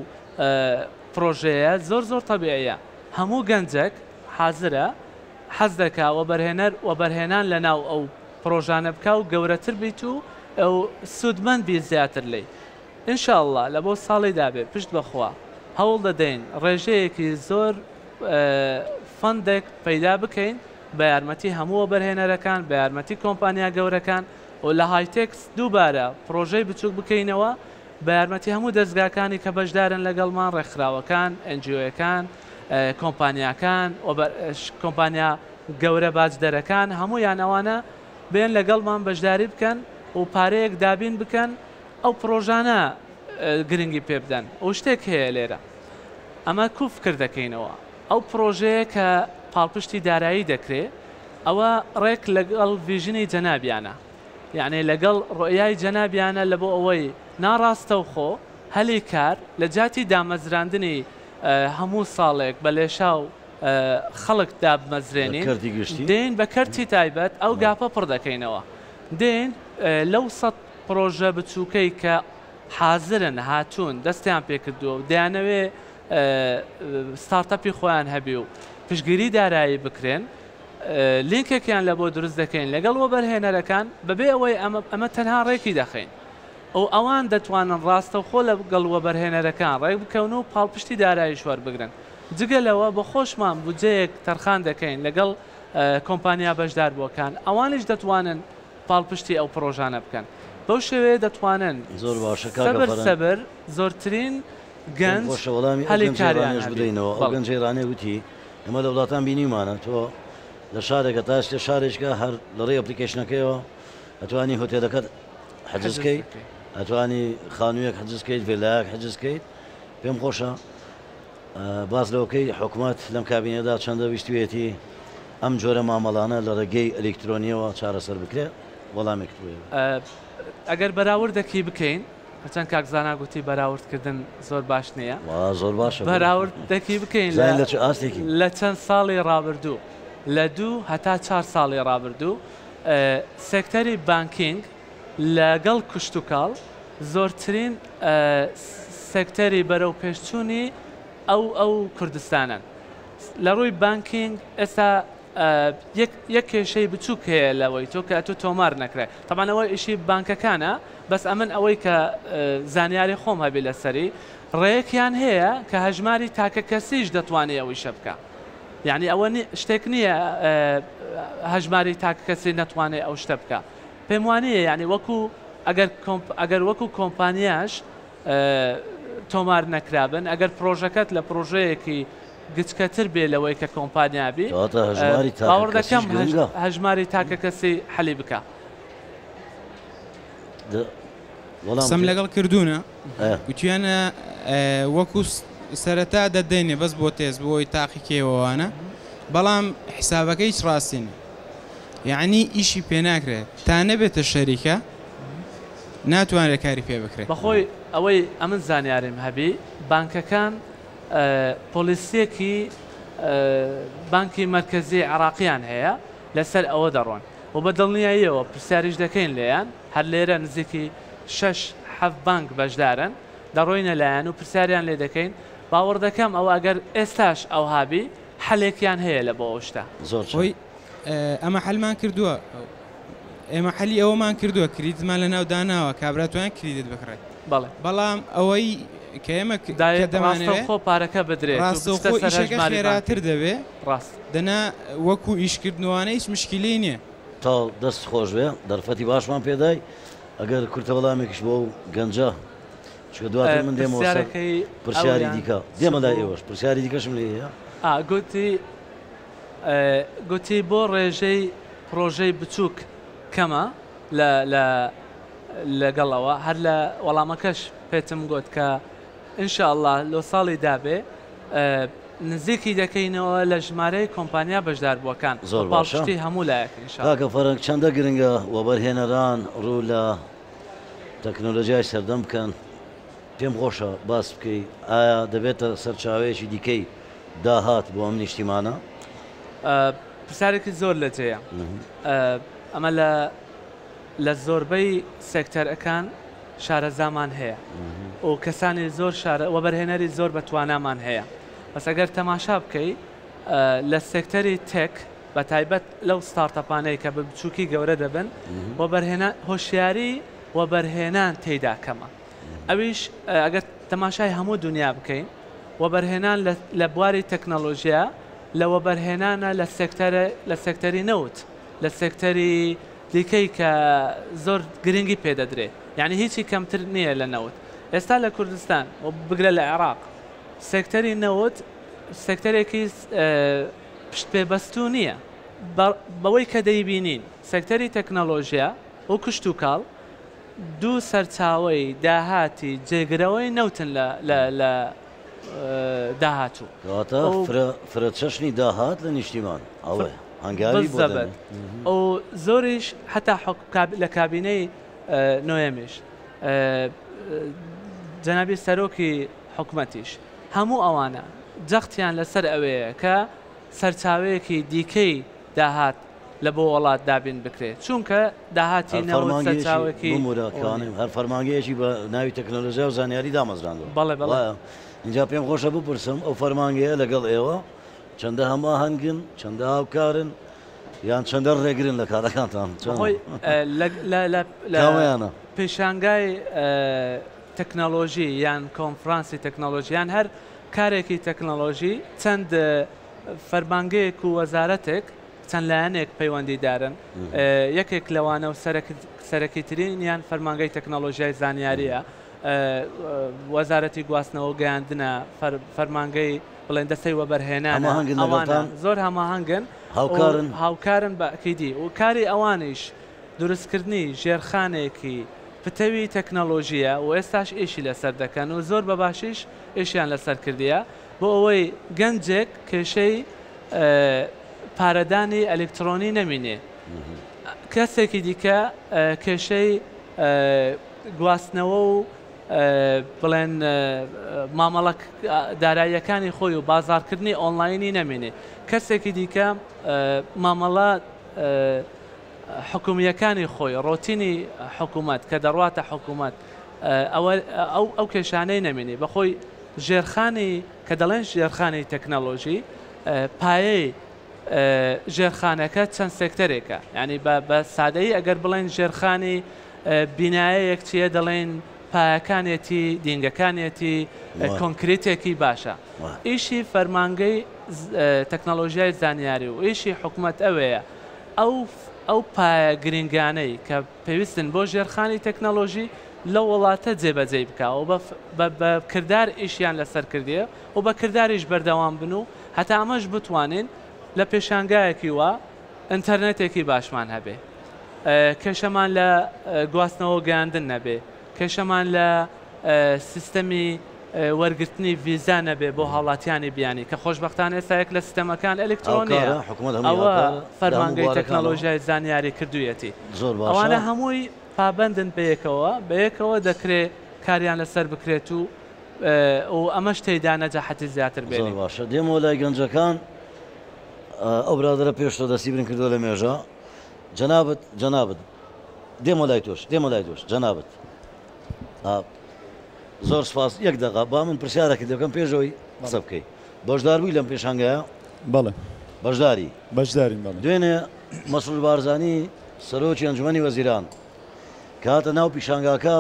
پرۆژەیە زۆر تەبیعیە هەموو گەنجێک حازرە حەز دەکا وەبەرهێنان لە ناو ئەو پرۆژانە بکە و گەورەتر بیت و ئەو سوودمەند بی زیاتر لی ئینشاءالله لە بۆ ساڵی دابێ پشت بەخوا هەوڵ دەدەین ڕێژەیەکی زۆر فەندێک پەیدا بکەین بە یارمەتی هەموو وەبەرهێنەرەکان بە یارمەتی کۆمپانیا گەورەکان و لە هایتێکس دووبارە پرۆژەی بچووک بکەینەوە بە یارمەتی هەموو دەستگاکانی کە بەشدارن لەگەڵمان ڕێکخراوەکان NGOەکان کۆمپانیاکان کۆمپانیا گەورە باجدەرەکان هەموویان ئەوانە بێن لەگەڵمان بەشداری بکەن و پارەیەک دابین بکەن ئەو پرۆژانە گرنگی پێ بدەن و شتێک هەیە لێرە ئەمە کوف کردەکەینەوە ئەو پرۆژەیە کە پاڵپشتی دارایی دەکرێت ئەوە ڕێک لەگەڵ ڤیژنی جەنابیانە یعنی لەگەڵ ڕۆیای جەنابیانە لە بۆ ئەوەی ناڕاستە و خۆ هەلی کار لە جاتی دامەزراندنی هەموو ساڵێک بە لێشاو خەڵک دابمەزرێنین دێن بە کەرتی تایبەت ئەو گاپە پڕ دەکەینەوە دێن لەو 100 پرۆژە بچووکەی کە حازرن هاتوون دەستیان پێکردووە و دەیانەوێ ستارتەپی خۆیان هەبی و پشگیری دارایی بکرێن لینکێکیان لە بۆ دروست دەکەین لەگەڵ وەبەرهێنەرەکان بەبێ ئەوەی ئەمە تەنها ڕێکی دەخەین ئەوان دەتوانن ڕاستە خۆ لەگەڵ وەبەرهێنەرەکان ڕێک بکەون و پاڵپشتی دارایی شوەر بگرن جگەلەوە بە خۆشمان بودجەیەک تەرخان دەکەین لەگەڵ کۆمپانیا بەشدار بۆکان ئەوانش دەتوانن پاڵپشتی ئەو پرۆژانە بکەن بەو شێوەیە دەتوانن زۆر باشە سەبر زۆرترین گەنج هەلی کاریانش بدەینەوە ئەو گەنجێرانێ وتی ئەمە لە وڵاتان بینیمانە تۆ لە شارێکە تاش لە شارێکە هەر لە ڕێ ئەپلیکیشنەکەیەوە ئەتوانی هۆتێلەکەت حەجزکەیت، ئەتوانی خانوویەک حەجزکەیت، فێم خۆشە باز لەوەکەی حکوومەت لەم کابینەدا چەندە ویستوێتی ئەم جۆرە مامەڵانە لە ڕێگەی ئەلکترۆنیەوە چارەسەر بکرێت وەڵامێک ئەگەر بەراوردەکی بکەین چەند کاکزانا گوتی بەراوردکردن زۆر باش نییە زۆر باشە بەراوردەکی بکەین لە چەند ساڵی ڕابردوو لە 2 هەتا 4 ساڵی ڕابردوو سێکتەری بانکینگ لەگەڵ کوشتتوکاڵ زۆرترین سێکتەری بەرەو پێشچوونی ئەو کوردستانن لە ڕووی بانکینگ ئێستا یەک کێشەی بچووک هەیە لەوەی تۆ کە تۆ تۆمار نەکرێت تەمانەوەی ئیشی بانکەکانە بەس ئەمن ئەوەی کە زانیاری خۆم هەبی لەسەری ڕێیەکیان هەیە کە هەژماری تاکە کەسیش دەتوانێت ئەوەی شە بکە یعنی ئەوە شتێک نییە هەژماری تاکە کەسی نەتوانێت ئەو شتە بکە پێم وانەیە یعنی وەکو ئەگەر وەکو کۆمپانیاش تۆمار نەکرابن ئەگەر پرۆژەکەت لە پرۆژەیەکی گچکەتر بێ لەوەی کە کۆمپانیابی باوەڕ دەکەم هەژماری تاکە کەسی حەلی بکە سەم لەگەڵ کردوونە گوتیانە وەکو سەرەتا دەدەینێ بەس بۆ تێز بۆی تاقی کێوەوانە بەڵام حسابەکە هیچ ڕاستینە یعنی ئیشی پێ ناکرێت تا نەبێتە شەریکە ناتوانێت کاری پێ بکرێت بەخۆی ئەوەی ئەمن زانیاریم هەبی بانکەکان پۆلیسیەکی بانکی مرکزی عراقیان هەیە لەسەر ئەوە دەڕۆن و بە دڵنیاییەوە پرسیاریش دەکەین لێیان هەر لێرە نزیکی 6-7 بانک بەشدارن دەڕۆینە لایەن و پرسیاریان لێ دەکەین باوەڕ دەکەم ئەو ئەگەر ئێستاش ئەو هابی حەلێکیان هەیە لە بۆ ئەوشتا زۆر ئەمە حەلمان کردووە ئێمە حەلی ئەوەمان کردووە کریدمان لە ناو داناوە کابراتوان کریدت بکڕێت بەڵام ئەوەی کە ئێمە دەمانێت خۆ پارەکە بدرێت خێراتر دەبێ ڕاست دەنا وەکو ئیشکردنوانە هیچ مشکلی نییە تا دەست خۆش بێ دەرفەتی باشمان پێدای ئەگەر کورتە وەڵامێکیش بۆ گەنجە چکە دواتر من دێمەوە پرسیاری دیکە دێمە لای ئێوەش پرسیاری دیکەشم لێ هەیە گوتی بۆ ڕێژەی پرۆژەی بچووک کەمە لەگەڵەوە هەر لە وەڵامەکەش پێتم گوت کە ئینشاءالله لۆ ساڵی دابێ نزیکی دەکەینەوە لە ژمارەی کۆمپانیا بەشداربووەکان زۆر باشتی هەموو لایەکە فەرەنگ چەندە گرنگە وەبەرهێنەران ڕوو لە تەکنۆلۆژیای سەردەم بکەن پێم خۆشە باس بکەی ئایا دەبێتە سەرچاوەیەکی دیکەی داهات بۆ ئەم نیشتیمانە پرسیارێکی زۆر لە جێیە ئەمە لە زۆربەی سێکتەرەکان شارەزامان هەیە و کەسانی زۆر وەبەرهێنەری زۆر بەتوانامان هەیە بەس ئەگەر تەماشا بکەی لە سێکتەری تێک بە تایبەت لەو ستارتەپانەی کە بە بچووکی گەورە دەبن هۆشیاری وەبەرهێنان تێیدا کەمە ئەویش ئەگەر تەماشای هەموو دنیا بکەین وەبەرهێنان لە بواری تەکنەلۆژیا لە وەبەرهێنانە لە سێکتەری نەوت لە سێکتەری دیکەی کە زۆر گرنگی پێدەدرێت یعنی هیچی کەمتر نییە لە نەوت ئێستا لە کوردستان و بگرە لە عێراق سێکتەری نەوت سێکتەرێکی پشت پێبەستوو نییە بەوەی کە دەیبینین سێکتەری تەکنەلۆژیا و کشتتوکاڵ دوو سەرچاوەی داهاتی جێگرەوەی نەوتن لە داهاتوو فرە چەشنی داهات لە نیشتیمان ئەوە هەنگاوی بۆ ئەو زۆریش حتا لە کابینەی نوێمیش جەنابی سەرۆکی حکوومەتیش هەموو ئەوانە جەختیان لەسەر ئەوەیە کە سەرچاوەیەکی دیکەی داهات لە بۆ وڵات دابین بکرێت چونکە داهاتی نەوەکی هەر فەرمانگەیەکی بە ناوی تەکنۆلۆژیا و زانیاری دامەزراندەوە بەڵێ اینجا پێم خۆشە بپرسم ئەو فەرمانگەیە لەگەڵ ئێوە چەندە هەما هەنگن چەندە هاوکارن یان چەندە ڕێگرن لە کارەکانتان لە پێشانگای تەکنەلۆژی یان کۆنفرانسی تەکنەلۆژیان هەر کارێکی تەکنەلۆژی چەند فەرمانگەیەک و وەزارەتێک چەند لایەنێک پەیوەندیدارن یەکێک لەوانە و سەرەکیترین یان فەرمانگەی تەکنەلۆژیای زانیاریە وەزارەتی گواستنەوە گەیاندنە فەرمانگەی بڵێن دەستەی وەبەرهێنان زۆر هەماهەنگن هاوکارن بە ئەکیدی و کاری ئەوانیش دروستکردنی ژێرخانێکی پتەوی تەکنەلۆژیە و ئێستاش ئێشی لەسەر دەکەن و زۆر بە باشیش ئێشیان لەسەر کردیە بۆ ئەوەی گەنجێک کێشەی پارەدانی ئەلکترۆنی نەمینێ کەسێکی دیکە کێشەی گواستنەوە و بڵێن مامەڵک داراییەکانی خۆی و بازارکردنی ئۆنلاینی نەمێنێ کەسێکی دیکە مامەڵە حکومیەکانی خۆی ڕۆتینی حکوومەت کە دەڕواتە حکوومەت ئەو کێشانەی نەمێنێ بەخۆی ژێرخانی کە دەڵێن ژێرخانی تەکنەلۆژی پایەی ژێرخانەکە چەند سێکتەرێکە ینی بە سادەیی ئەگەر بڵێن ژێرخانی بینایەک چیە دەڵێن پایەکانێتی دینگەکانێتی کۆنکریتێکی باشە ئیشی فەرمانگەی تەکنەلۆژیای زانیاری و ئیشی حکوومەت ئەوەیە ئەو پایە گرنگانەی کە پێویستن بۆ ژێرخانی تەکنەلۆژی لە وڵاتە جێبەجێ بکەوە بە کردار ئیشیان لەسەر کردیە و بە کرداریش بەردەوام بن و هەتا ئەمەش بتوانین لە پێشانگایەکی وە ئینتەرنێتێکی باشمان هەبێ کێشەمان لە گواستنەوە گەیاندن نەبێ کێشەمان لە سیستەمی وەرگرتنی ڤیزا نەبێ بۆ هاوڵاتیانی بیانی کە خۆشبەختانە ئێستایەک لە سیستەمەکان ئەلکترۆنیە ئەوە فەرمانگەی تەکنەلۆژیای زانیاری کردوویەتی ئەوانە هەمووی پابندن بەیەکەوە دەکرێت کاریان لەسەر بکرێت و ئەمەش تێیدا نەجاحەتی زیاتر بێت باشە دێمەوە لای گەنجەکان ئەو برادرە پێشتۆ دەستی برن کردو لە مێژە جەنابەت دێمە لای تۆش جەنابەت زۆر سپاس یەک دەقا با من پرسیارێکی دەکەم پێشەوەی قسە بکەیت بەشدار بووی لەم پێشانگایە بەڵێ بەشداری بەڵێ دوێنێ مەسعود بارزانی سەرۆکی ئەنجومەنی وەزیران کاتە ناو پیشانگاکە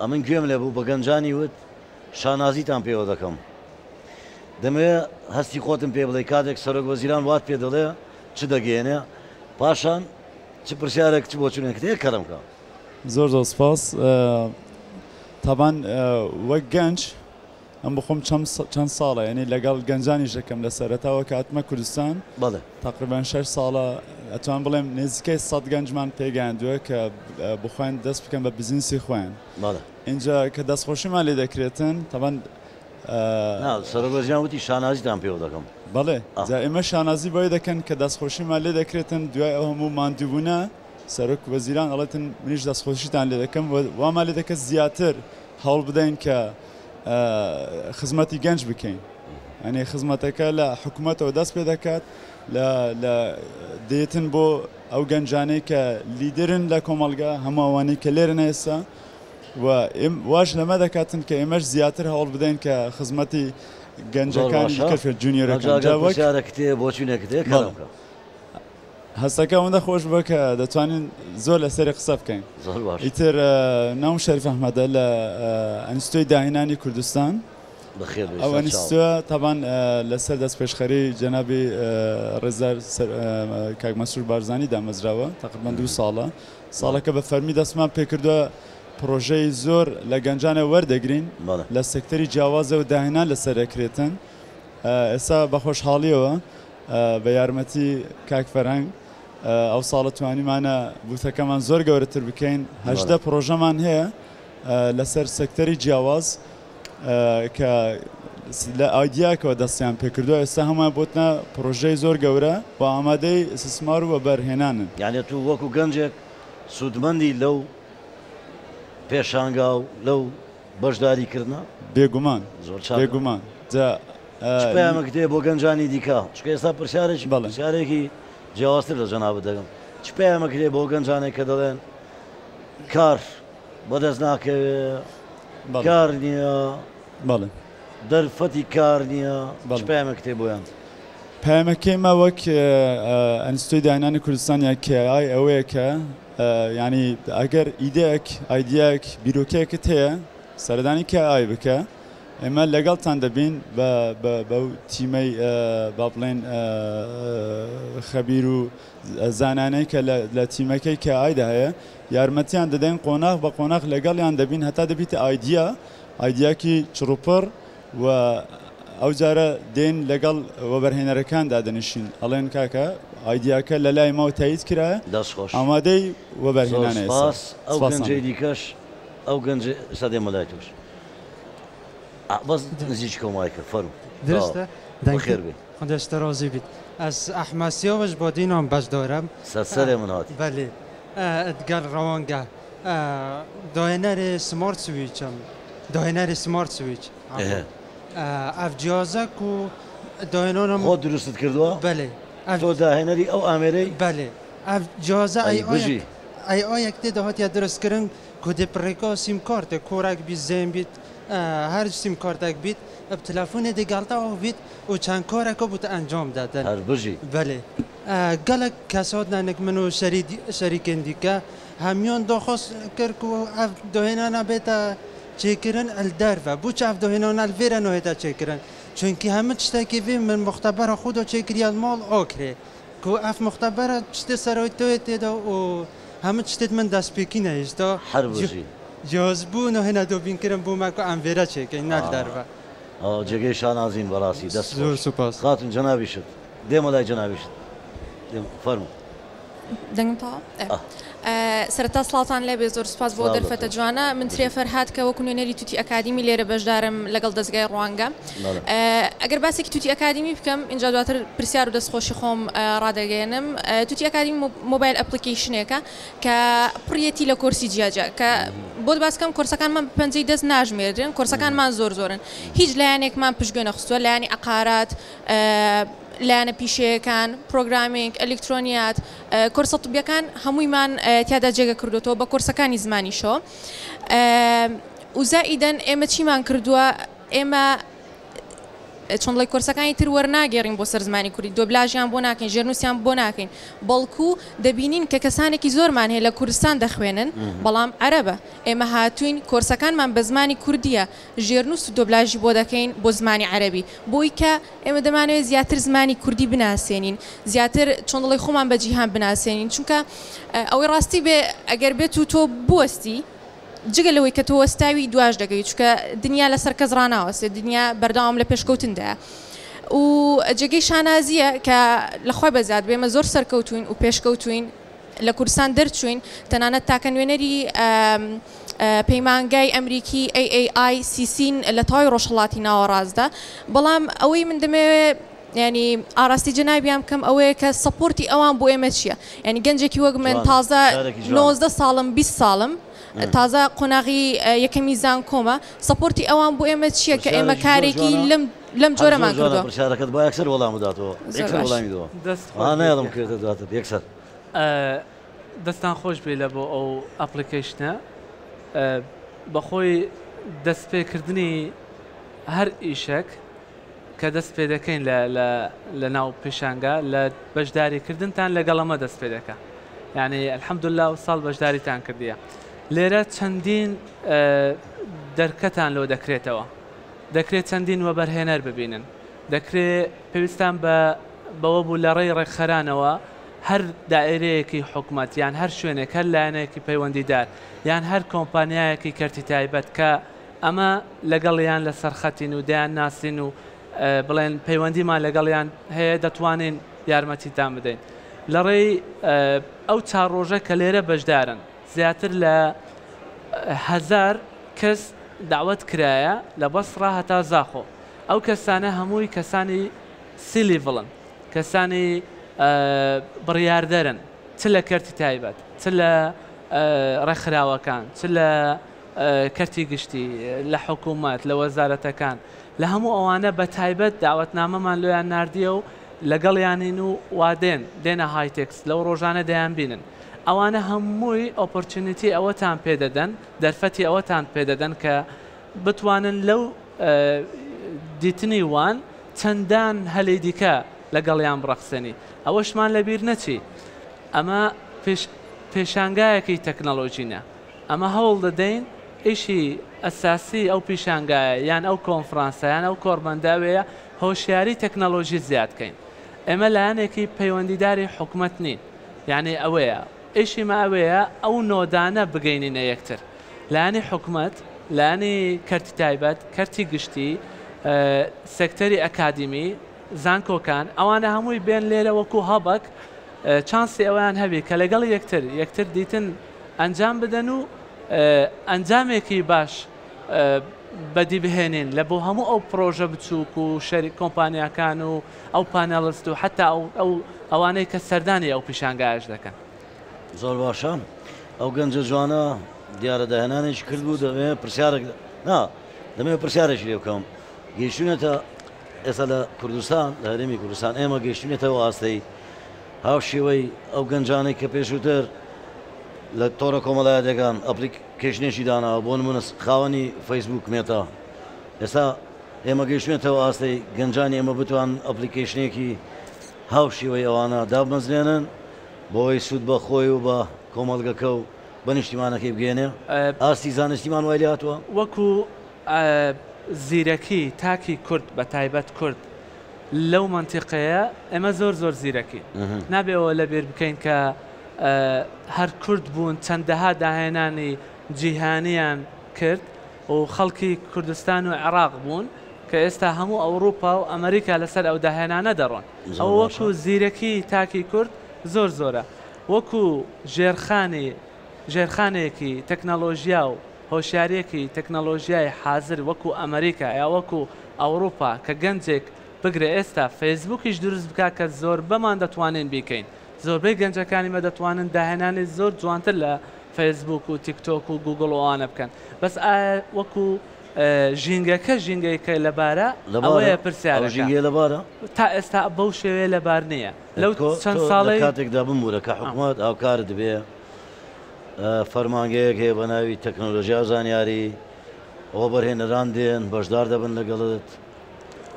ئەمن گوێم لێ بوو بە گەنجانی وت شانازیتان پێوە دەکەم دەمەوێت هەستی خۆتم پێ بڵێ کاتێک سەرۆک وەزیران وات پێ دەڵێ چ دەگەێنێ پاشان چ پرسیارێک چ بۆ چونێکتەیە کەرمکە زۆر سپاس تابان وەک گەنج ئەم بخۆم چەند ساڵە ینی لەگەڵ گەنجانی ژەکەم لە سەرەتاوە کە هاتمە کوردستان تقریبان 6 ساڵە ئەتوان بڵێم نزیکەی 100 گەنجمان پێگەاندووە کە بخۆیان دەست بکەم بە بزنسی خۆیان اینجا کە دەستخۆشیمان لێ دەکرێتن تابان سەرۆکوەزیران وتی شانازیتان پێوە دەکەم بەڵێ ئێمە شانازی بۆی دەکەن کە دەستخۆشیمان لێ دەکرێتن دوای ئەو هەموو ماندووبوونە سەرۆک وەزیران ئەڵێتن منیش دەستخۆشیتان لێ دەکەم وامان لێ دەکەت زیاتر هەوڵ بدەین کە خزمەتی گەنج بکەین ئەنێ خزمەتەکە لە حکوومەتەوە دەست پێ دەکات لە دێتن بۆ ئەو گەنجانەی کە لیدرن لە کۆمەلگا هەموو ئەوانەی کە لێرن ئێستا واش لەمە دەکاتن کە ئێمەش زیاتر هەوڵ بدەین کە خزمەتی گەنجەکانی کەفێت جونیۆرەکە بۆ چونێکتێ هەستەکە ئەوەندە خۆش بە کە دەتوانین زۆر لەسەری قسە بکەین ئیتر ناو شەریف ئەحمەدە لە ئەنستۆی داهێنانی کوردستان ئەو ئەنستۆ تابان لەسەر دەست پێشخەری جەنابی ڕێزار کاک مەسعود بارزانی دامەزراوە تقریبان 2 ساڵە ساڵەکە بە فەرمی دەستمان پێکردووە پرۆژەی زۆر لە گەنجانە وەردەگرین لە سێکتەری جیاوازە و داهێنان لەسەر دەکرێتن ئێستا بە خۆشحاڵیەوە بە یارمەتی کاک فەرهەنگ ئەو ساڵە توانیمانە بوتەکەمان زۆر گەورەتر بکەین 18 پرۆژەمان هەیە لەسەر سێکتەری جیاواز کە لە ئایدیاکەوە دەستیان پێکردووە ئێستا هەمووان بۆتنە پرۆژەی زۆر گەورە بۆ ئامادەی سسمار و بە بەرهێنانن یعنی تو وەکو گەنجێک سوودمەندی لەو پێشانگا و لەو بەشداریکردنە بێگومان بێگومان پامەک دێ بۆ گەنجانی دیکە چکە ئێستا پرسیارێکی جیاوازتر لە جەنابەت دەگەم چ پامەک دێ بۆ گەنجانێک کە دەڵێن کار بەدەست ناکەوێت کار نییە دەرفەتی کار نییە پامەک تێ بۆیان پامەکەیمە وەک ئەنستۆی داهێنانی کوردستان یا کێای ئەوەیە کە ینی ئەگەر ئایدیاک بیرۆکەیەکت هەیە سەردانی کە ئای بکە ئێمە لەگەڵتان دەبین بە تیمەی با بڵێن خەبیر و زانانەی کە لە تیمەکەی کە ئایدا هەیە یارمەتیان دەدەین قۆناغ بە قۆناغ لەگەڵیان دەبین هەتا دەبیتە ئایدیاکی چڕوپڕ و ئەو جارە دێن لەگەڵ وەبەرهێنەرەکاندا دەنیشین ئەڵێن کاکە ئایدیاکە لە لای ماوە تایید کرایە ئامادەی وەبەرهێنانە ئەو گەنجەی دیکەش ئەو گەنج سەدێ مەلای توش بەس نزیک کۆمایکە فەرمو درسته بخير بي خداش ترازي بيت از احماسيوش بودينهم باش دورم سلسله من هاتي بله ادقال روانگه داینر سمارت سویچ هم داینر سمارت سویچ اف جهازه کو داینونم خود درست کردوا بله تو داینری او آمری بله اف جهازه ای بجی ای آیک ده هات یا درست کردن کد پرکا سیم کارت کورک بی زیم بیت هر سیم کارتک بیت اب تلفن دیگالتا او بیت و چند کارک بود انجام دادن هر بجی بله گلک کساد نک منو شریکن دیگه همیان دخواست کرد که اف دهنانا بیتا چیکرن الدرفه بوچ اف دهنانا الویرن و هتا چیکرن چون که همه چتا که وی من مختبر خودو چیکری المال آکره که اف مختبر چتا سرایتوی تیدا و همه چتا من دست پیکی نیستا هر بجی جازبون و هنا دو بین کرن بو مکو انویره چیکن الدرفه جگه شان عظیم براسی دست زور سپاس خاطر جنابی شد دیم ولای جنابی شد دیم فرمو دەنگم تاوە؟ سەرەتا سڵاتان لێبێ زۆر سپاس بۆ دەرفەتە جوانە من ترێ فەرهاد کە وەکو نوێنەری توتی ئەکادیمی لێرە بەشدارم لەگەڵ دەستگای ڕوانگە ئەگەر باسێکی توتی ئەکادیمی بکەم اینجا دواتر پرسیار و دەستخۆشی خۆم ڕادەگەێنم توتی ئەکادیمی مۆبایل ئەپلیکیشنێکە کە پڕیەتی لە کۆرسی جیاجە کە بۆ باسکەم کۆرسەکانمان پەنجەی دەست ناژمێردن کۆرسەکانمان زۆرن هیچ لایەنێکمان پشتگوێ نەخستووە لایەنی عقارات لایەنە پیشەیەکان پرۆگرامینگ ئەلکترۆنیات کۆرسە طبیەکان هەموویمان تیادا جێگە کردوەوە بە کۆرسەکانی زمانیشەوە وزائیدەن ئێمە چیمان کردووە ئێمە چۆن لای کۆرسەکانی تر وەرناگەڕین بۆ سەر زمانی کوردی دۆبلاژیان بۆ ناکەین ژێرنووسیان بۆ ناکەین بەڵکو دەبینین کە کەسانێکی زۆرمان هەیە لە کوردستان دەخوێنن بەڵام عەرەبە ئێمە هاتوین کۆرسەکانمان بە زمانی کوردیە ژێرنووس و دۆبلاژی بۆ دەکەین بۆ زمانی عەرەبی بۆی کە ئێمە دەمانەوێت زیاتر زمانی کوردی بناسێنین زیاتر چۆن دڵی خۆمان بە جیهان بناسێنین چونکە ئەوەی ڕاستی بێ ئەگەر بێت و تۆ بوەستی جگە لەوەی کە تۆ وەستاوی دواش دەگەیت چکە دنیا لەسەر کەس ڕناوەستێ دنیا بەردەوام لە پێشکەوتندایە و جێگەی شانازیە کە لەخوای بەزات بێمە زۆر سەرکەوتوین و پێشکەوتوین لە کوردستان دەرچوین تەنانەت تاکە نوێنەری پەیمانگای ئەمریکی AAICC لە تاوای ڕۆژهەڵاتی ناوەڕاستدا بەڵام ئەوەی من دەمەوێت ینی ئاراستی جنابیان بکەم ئەوەیە کە سەپۆرتی ئەوان بۆ ئێمە چییە ینی گەنجێکی وەک من تازە 19 ساڵم 20 ساڵم تازە قۆناغی یەکەمی زان کۆمە سەپۆرتی ئەوان بۆ ئێمە چییە کە ئێمە کارێکی لەم جۆرەمان کردووە پرسیارەکەت بۆ یەکسەر وەڵام بداتەوە یەکسەر وەڵامی دەوە نایڵم کردە دواتر یەکسەر دەستان خۆش بێ لە بۆ ئەو ئەپلیکیشنە بەخۆی دەستپێکردنی هەر ئیشێک کە دەست پێ دەکەین لە ناو پێشانگە لە بەشداریکردنتان لەگەڵەمە دەست پێ دەکە یعنی الحەمدوللا و ساڵ بەشداریتان کردیە لێرە چەندین دەرکەتان لەوە دەکرێتەوە دەکرێت چەندین وەبەرهێنەر ببینن دەکرێت پێویستان بەوە بوو لە ڕێی ڕێکخەرانەوە هەر دائیرەیەکی حکومەت یان هەر شوێنێک هەر لایەنێکی پەیوەندیدار یان هەر کۆمپانیایەکی کەرتی تایبەت کە ئەمە لەگەڵیان لە سەرخەتین و دەیان ناسین و بڵێن پەیوەندیمان لەگەڵیان هەیە دەتوانین یارمەتیتان بدەین لە ڕێی ئەو چار ڕۆژە کە لێرە بەشدارن زیاتر لە 1000 کەس داوەت کرایە لە بەسڕا هەتا زاخۆ ئەو کەسانە هەمووی کەسانی سیلیڤڵن کەسانی بڕیاردەرن چ لە کەرتی تایبەت چ لە ڕێکخراوەکان چ لە کەرتی گشتی لە حکوومەت لە وەزارەتەکان لە هەموو ئەوانە بە تایبەت داوەتنامەمان لۆیان ناردیە و لەگەڵیانین و وادێن دێنە هایتێکس لەو ڕۆژانە دەیان بینن ئەوانە هەمووی ئۆپۆرچونیتی ئەوەتان پێدەدەن دەرفەتی ئەوەتان پێدەدەن کە بتوانن لەو دیتنی وان چەندان هەلەی دیکە لەگەڵیان بڕەخسێنی ئەوەشمان لەبیر نەچی ئەمە پێشانگایەکی تەکنەلۆژینە ئەمە هەوڵ دەدەین ئیشی ئەساسی ئەو پیشانگایە یان ئەو کۆنفرانسە یان ئەو کۆربەنداوەیە هۆشیاری تەکنەلۆژی زیادکەین ئێمە لایەنێکی پەیوەندیداری حکومەت نین یعنی ئەوەیە ئیشیمە ئەوەیە ئەو نۆدانە بگەینینە یەکتر لایەنی حکومەت لایەنی کەرتی تایبەت کەرتی گشتی سێکتەری ئەکادیمی زانکۆکان ئەوانە هەمووی بێن لێرە وەکو هەبک چانسی ئەویان هەبی کە لەگەڵ یەکتر دیتن ئەنجام بدەن و ئەنجامێکی باش بەدی بهێنین لە بۆ هەموو ئەو پرۆژە بچووک و شەریک کۆمپانیاکان و ئەو پانێڵست و حتا ئەوانەی کە سەردانی ئەو پیشانگایش دەکەن. زۆر باشە ئەو گەنجە جوانە دیارە داهێنانێکی کرد بوو دەمێ پرسیارێک دەمێ پرسیارێکی لێ بکەم گەیشتونێتە ئێستا لە کوردستان لە هەرێمی کوردستان ئێمە گەیشتونێتەوە ئاستەی هاو شێوەی ئەو گەنجانەی کە پێشووتر لە تۆڕە کۆمەڵایەتەکان ئەپلیکیشنێکی داناوە بۆ نمونە خاوەنی فەیسبوک مێتا ئێستا ئێمە گەیشتونێتەوە ئاستەی گەنجانی ئێمە بتوان ئەپلیکیشنێکی هاو شێوەی ئەوانە دابمەزرێنن بۆی سوود بە خۆی و بە کۆمەڵگەکە و بە نیشتیمانەکەی بگێنێ ئاستی زانستیمان وای هاتووە وەکو زیرەکی تاکی کورد بە تایبەت کورد لەو منتیقەیە ئێمە زۆر زیرەکی نابێەوە لەبیر بکەین کە هەر کورد بوون چەندەها داهێنانی جیهانیان کرد و خەڵکی کوردستان و عێراق بوون کە ئێستا هەموو ئەوروپا و ئەمریکا لەسەر ئەو داهێنانە دەڕۆن ئەو وەکو زیرەکی تاکی کورد زۆرە وەکو ژێرخانێکی تەکنەلۆژیا و هۆشیارێکی تەکنەلۆژیای حاضر وەکو ئەمریکا یا وەکو ئەوروپا کە گەنجێک بگرێ ئێستا فەیسبوکیش دروست بکە کە زۆر بەمان دەتوانین بیکەین زۆربەی گەنجەکانی مە دەتوانن داهێنانی زۆر جوانتر لە فەیسبوک و تیکتۆک و گوگڵ وانە بکەن بەس وەکو ژینگەکە لەبارە ئەوەیە پرسیارژینگە لەبارە تا ئێستا بەو شێوەیە لەبار نییە لەو چەند ساڵی کاتێکدا بمورە کە حکوومەت ئاوکار دەبێ فەرمانگەیەک هەیە بە ناوی تەکنۆلۆژیا زانیاری ئەوە بەرهێنەران دێن بەشدار دەبن لەگەڵت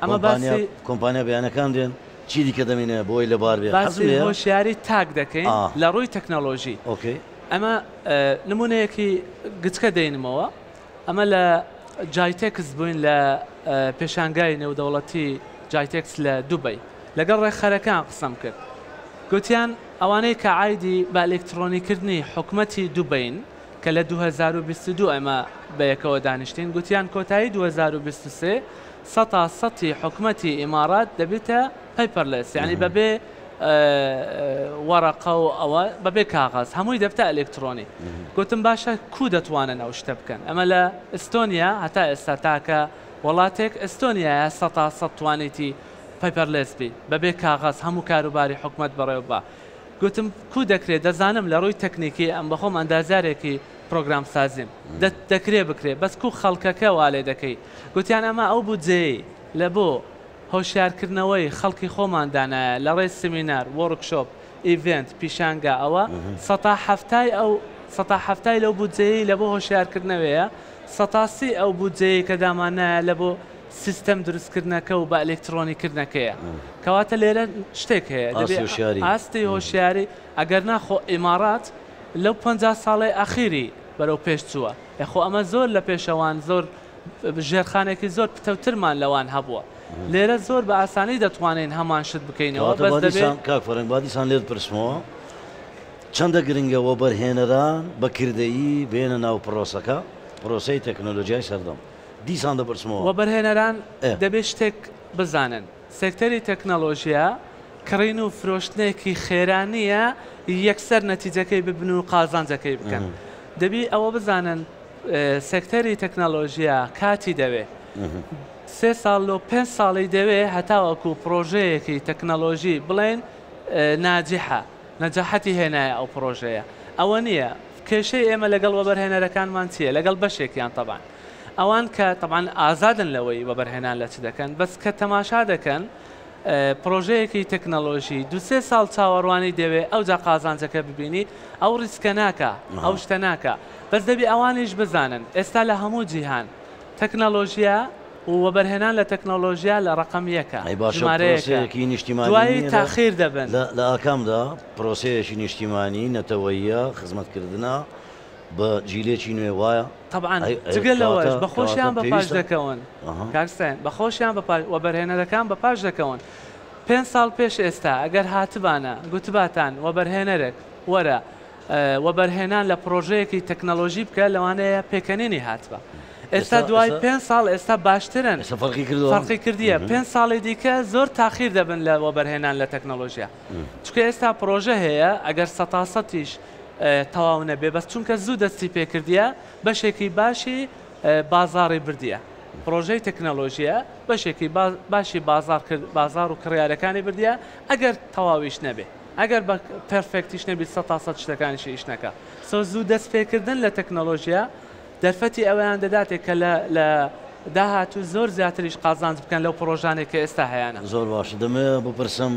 ئەمە باسی کۆمپانیا بیانەکان دێن چی دیکە دەمینێ بۆی لەبار بێ باسی هۆشیاری تاک دەکەین لە ڕووی تەکنەلۆژی ئەمە نمونەیەکی گچکە دێنمەوە ئەمە لە جایتێکس بووین لە پێشانگای نێودەوڵەتی جایتێکس لە دووبەی لەگەڵ ڕێکخەرەکان قسەم کرد گوتیان ئەوانەی کە عایدی بە ئەلێکترۆنیکردنی حکومەتی دووبەین کە لە 2022 ئەمە بەیەکەوە دانیشتین گوتیان کۆتایی 2023 سەتی حکومەتی ئیمارات دەبێتە پەیپەرلەس یعنی بەبێ وەرەقە و ئەوە بەبێ کاغاز هەمووی دەبتە ئەلێکترۆنی گوتم باشە کو دەتوانن ئەو شتە بکەن ئەمە لە ئەستۆنیا هەتا ئێستا تاکە وڵاتێک ئەستۆنیایە سە توانێتی پەیپەرلەس بی بەبێ کاغاز هەموو کاروباری حکومەت بەڕێوە بە گوتم کو دەکرێت دەزانم لە ڕووی تەکنیکی ئەم بەخۆم ئەندازارێکی پرۆگرام سازیم دەکرێ بکرێ بەس کو خەڵکەکە والێ دەکەی گوتیان ئەمە ئەو بودجەی لە بۆ هۆشیارکردنەوەی خەڵکی خۆماندانایە لە ڕێی سمینار وەرکشۆپ ئیڤنت پیشانگا ئەوە 170 لەو بودجەی لە بۆ هۆشیارکردنەوەیە 180 ئەو بودجەیە کە دامانایە لە بۆ سیستەم دروستکردنەکە و بە ئەلێکترۆنیکردنەکەیە کەواتە لێرە شتێک هەیە ئاستی هۆشیاری ئەگەر ناخۆ ئیمارات لەو 50 ساڵی ئەخیری بەرەو پێش چووە یخۆ ئەمە زۆر لە پێشەوان زۆر ژێرخانێکی زۆر پتەوترمان لەوان هەبووە لێرە زۆر بە ئاسانی دەتوانین هەمان شت بکەینەوە کاکفەرنگ بادیسان لێت پرسمەوە چەندە گرنگەوە بەرهێنەران بەکردەیی بێنە ناو پرۆسەکە پرۆسەی تەکنۆلۆژیای سەردەم دیسان دەپرسمەوە وە بەرهێنەران دەبێت شتێک بزانن سێکتەری تەکنەلۆژیا کڕین و فرۆشتنێکی خێرانیە یەکسەر نەتیجەکەی ببن و قازانجەکەی بکەن دەبی ئەوە بزانن سێکتەری تەکنەلۆژیا کاتی دەوێت 3 ساڵ و 5 ساڵی دەوێت هەتاوەکو پرۆژەیەکی تەکنەلۆژی بڵێن ناجحە نەجاحەتی هێنایە ئەو پرۆژەیە ئەوە نییە کێشەی ئێمە لەگەڵ وەبەرهێنەرەکانمان چییە لەگەڵ بەشێکیان طبعاً ئەوان کە طبعاً ئازادن لەوەی وەبەرهێنان لە چ دەکەن بەس کە تەماشا دەکەن پرۆژەیەکی تەکنەلۆژی 2-3 ساڵ چاوەڕوانی دەوێت ئەو جا قازانجەکە ببینی ئەو ریسکە ناکە ئەو شتە ناکە بەس دەبی ئەوانیش بزانن ئێستا لە هەموو جیهان تەکنەلۆژیا وەبەرهێنان لە تەکنۆلۆژیا لە ڕقم یەکە ژمارەیەکی نیشتیمانی دوایی تاخیر دەبن لە ئاکامدا پرۆسەیەکی نیشتیمانی نەتەوەیە خزمەتکردنە بە جیلێکی نوێ وایە طبعاً جگە لەوەش بەخۆشیان بەپاش دەکەون کاکسێن بەخۆشیان وەبەرهێنەرەکان بەپاش دەکەون 5 ساڵ پێش ئێستا ئەگەر هاتبانە گوتباتان وەبەرهێنەرێک وەرە وەبەرهێنان لە پرۆژەیەکی تەکنەلۆژی بکە لەوانەیە پێکەنینی هاتبە ئێستا دوای 5 ساڵ ئێستا باشترن فەرقی کردیە 5 ساڵی دیکە زۆر تاخیر دەبن لە وەبەرهێنان لە تەکنەلۆژیا چونکە ئێستا پرۆژە هەیە ئەگەر 100%یش تەواو نەبێ بەس چونکە زوو دەستی پێکردیە بەشێکی باشی بازاری بردیە پرۆژەی تەکنەلۆژیە بەشێکی باشی بازار و کڕیارەکانی بردیە ئەگەر تەواویش نەبێ ئەگەر بە پرفکتیش نەبی 100% شتەکانیش ئیش نەکە زوو دەست پێکردن لە تەکنەلۆژیە دەرفەتی ئەوەیان دەداتێت کە لە داهاتوو زۆر زیاتریش قازانج بکەن لەو پرۆژانێک کە ئێستا هەیەە زۆر باشە دەمێ بپرسم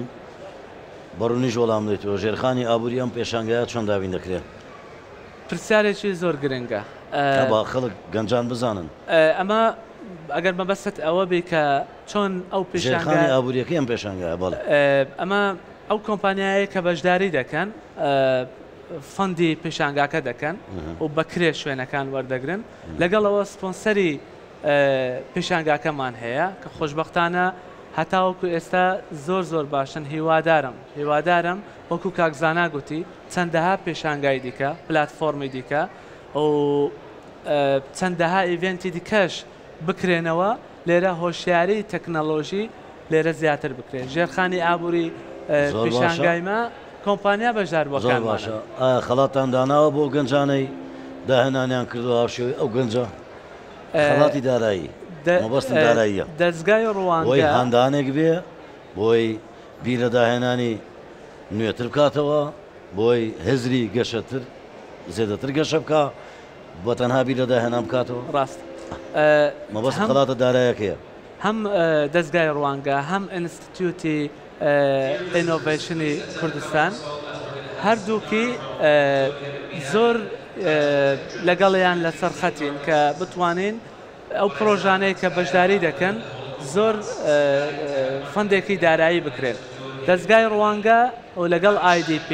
بەڕوونیش وەڵام دێتەوە ژێرخانی ئابووری ئەم پێشانگایە چۆن دابین دەکرێت پرسیارێکی زۆر گرنگە با خەڵک گەنجان بزانن ئەمە ئەگەر مەبەست ئەوە بێ کە چۆن ئەو پێشانگای ئابوووریەکەی ئەم پێشانگایە بەڵێ ئەمە ئەو کۆمپانیایە کە بەشداری دەکەن فەندی پێشانگاکە دەکەن و بەکرێ شوێنەکان وەردەگرن لەگەڵەوە سپۆنسەری پێشانگاکەمان هەیە کە خۆشببختانە هەتاوەکو ئێستا زۆر باشن هیوادارم وەکو کاکزانا گوتی چەندەها پێشانگای دیکە پلتفۆرمی دیکە و چەندەها ئیڤنتی دیکەش بکرێنەوە لێرە هۆشیاری تەکنەلۆژی لێرە زیاتر بکرێن ژێرخانی ئابووری پێشانگایمە کۆمپانیا بەشدار بۆکان باشە خەڵاتان داناوە بۆ گەنجانەی داهێنانیان کردووە شێوی ئەو گەنجە خەڵاتی دارایی مەبەستن داراییە دەستگای ڕوانگە بۆی هەندانێک بێ بۆی بیرە داهێنانی نوێتر بکاتەوە بۆی هێزری گەشەتر زێدەتر گەشە بکە بۆ تەنها بیرە داهێنان بکاتەوە ڕاست مەبەست خەڵاتە دارایەکەیە هەم دەستگای ڕوانگە هەم ئینستیتیوتی ئینۆڤیشنی کوردستان هەردووکی زۆر لەگەڵیان لەسەر خەتین کە بتوانین ئەو پرۆژانەی کە بەشداری دەکەن زۆر فەندێکی دارایی بکرێن دەستگای ڕوانگە و لەگەڵ IDP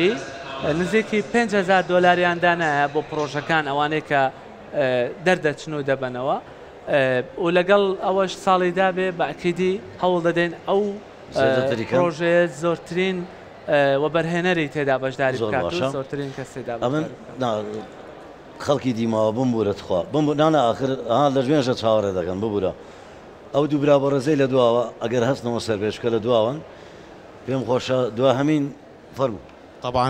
نزیکی 5,000 دۆلاریان دانایە بۆ پرۆژەکان ئەوانەی کە دەردەچن و دەبنەوە و لەگەڵ ئەوەش ساڵی دابێ بەعکیدی هەوڵ دەدەین ئەو پرۆژەیە زۆرترین و بەرهێنەری تێدا بەشداری بکات زۆرترین کەس تێدا خەڵکی دیماوە بمبورە خوا نانە ئاخر لە ژێنژە چاوەڕێ دەکەن ببوورە ئەو دوو برا بەڕێزەی لە دواوە ئەگەر هەستنەوە سەربێشکە لە دواوەن پێم خۆشە دوا هەمین فەرمو طبعاً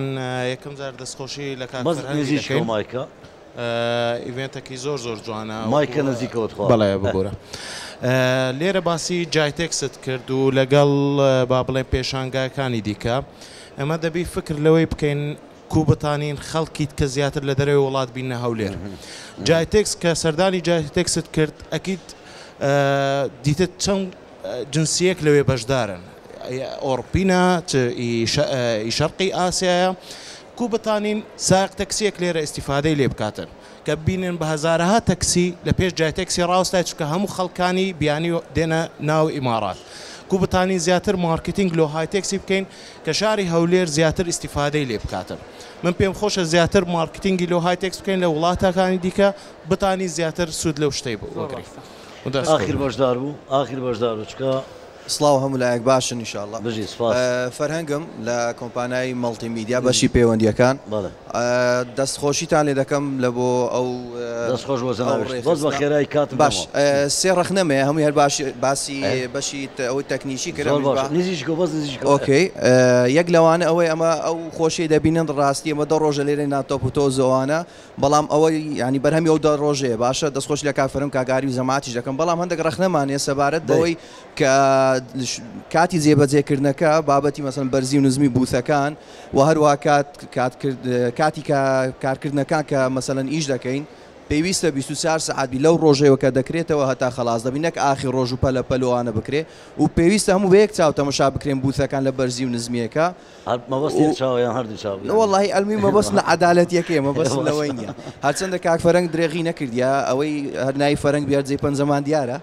یەکەم جار دەستخۆشی لە کاتمایکە ئیڤێنتێکی زۆر جوانە مایکە نزیکەوت بەڵێ بگۆرە لێرە باسی جایتێکست کرد و لەگەڵ با بڵێن پێشانگاکانی دیکە ئەمە دەبی فکر لەوەی بکەین کوبتانین خەڵکیت کە زیاتر لە دەرەوەی وڵات بینە هەولێر جایتێکس کە سەردانی جایتێکست کرد ئەکیت دیتە چەند جنسیەک لەوێ بەشدارن ئۆڕپینە شەرقی ئاسیایە کوبتانین ساق تەکسیەک لێرە ئیسیفادەی لێ بکاتن کە بینن بە هەزارەها تەکسی لە پێش جایتێکسی ڕاستای چکە هەموو خەڵکانی بیانی دێنە ناو ئیمارات کوبتانی زیاتر مارکتینگ لۆ هایتێکسی بکەین کە شاری هەولێر زیاتر ئیسیفادەی لێ بکاتن من پێم خۆشە زیاتر مارکتینگی لۆ هایتێکس بکەین لە وڵاتەکانی دیکە بتانی زیاتر سوود لەو شتەی وەگری ئاخر بەشدار بوو ئاخر بەشدار و چکە سڵاو هەموو لایەک باشن ئینشاءڵڵا فەرهەنگم لە کۆمپانیای مەڵتی میدیا بەشی پەیوەندیەکان دەستخۆشیتان لێ دەکەم لە بۆ ئەو دەستخۆش بە خێرای کات باش سێ ڕەخنەمێ هەمووی هەر باسی بەشی ئەوەی تەکنیشی کردۆکەی یەک لەوانە ئەوەی ئەمە ئەو خۆشی دەبینن ڕاستی ئەمە دە ڕۆژە لێرە ناتۆپ و تۆ زۆوانە بەڵام ئەوەی ینی بەرهەمی ئەو دە ڕۆژەیە باشە دەستخۆش لە کافرم کاگاری و زەماتیش دەکەم بەڵام هەندێک ڕەخنەمانێ سەبارەت بەوەی کە کاتی جێبەجێکردنەکە بابەتی مەسەن بەرزی و نزمی بووثەکان و هەروە کاتی کارکردنەکان کە مەسەلەن ئیش دەکەین پێویستە 24 سعاتی لەو ڕۆژەوە کە دەکرێتەوە هەتا خلاص دەبین نەک ئاخی ڕۆژ و پەلە پەلوانە بکرێ و پێویستە هەموو بە یەک چاو تەماشا بکرێن بووثەکان لە بەرزی و نزمیەکە وەڵڵاهی ئەلمی مەبەست لە عەدالەت یەکەیە مەبەست لەوەی نییە هەرچەندە کاک فەرەنگ درێغی نەکردیا ئەوەی هەرنایی فەرەنگ بیار جێ پەنجەمان دیارە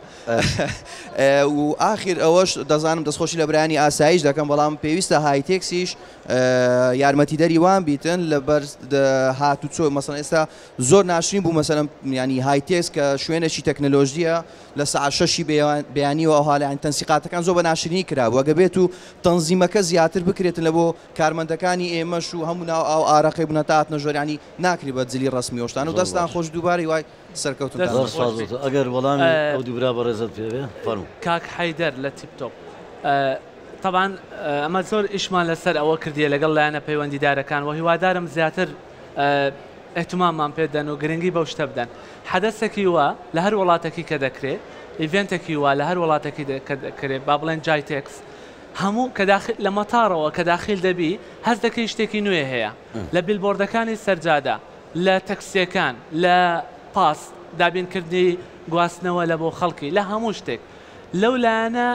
و ئاخر ئەوەش دەزانم دەستخۆشی لە برانی ئاسایش دەکەم بەڵام پێویستە هایتێکسیش یارمەتیدەری وان بیتن لە بەر هاتوچۆ مەسەڵەن ئێستا زۆر ناشرین بوو مەسەلەن ینی هایتێکس کە شوێنێکی تەکنەلۆژیە لە ساعت 6 بەیانیەوە هاڵیان تەنسیقاتەکان زۆر بە ناشرینی کرابووە ئەگە بێت و تەنزیمەکە زیاتر بکرێتن لە بۆ کارمەندەکانی ئێمەش و هەموو ناو ئاو ئاراقی بوونە تا هاتنە ژۆریانی ناکری بە جلی ڕسمی ئۆشتان و دەستان خۆش دووبارەی وای سەرکەوتن ئەگەر وەڵامی ئەو دوورا بەڕێزت پێوێ فەرموو کاک حەیدەر لە تیپتۆپ طبعاً ئەمە زۆر ئیشمان لەسەر ئەوە کردیە لەگەڵ لایەنە پەیوەندیدارەکان و هیوادارم زیاتر اهتماممان پێ دەن و گرنگی بەو شتە بدەن حەدەسێکی وە لە هەر وڵاتێکی کە دەکرێت ئیڤێنتێکی وە لە هەر وڵاتێکی دەکرێت با بڵێن جایتێکس هەموو لە مەتارەوە کە داخل دەبی هەز دەکەی شتێکی نوێ هەیە لە بیلبۆردەکانی سەرجادا لە تەکسیەکان لە پاس دابینکردنی گواستنەوە لە بۆ خەڵکی لە هەموو شتێک لەو لایەنە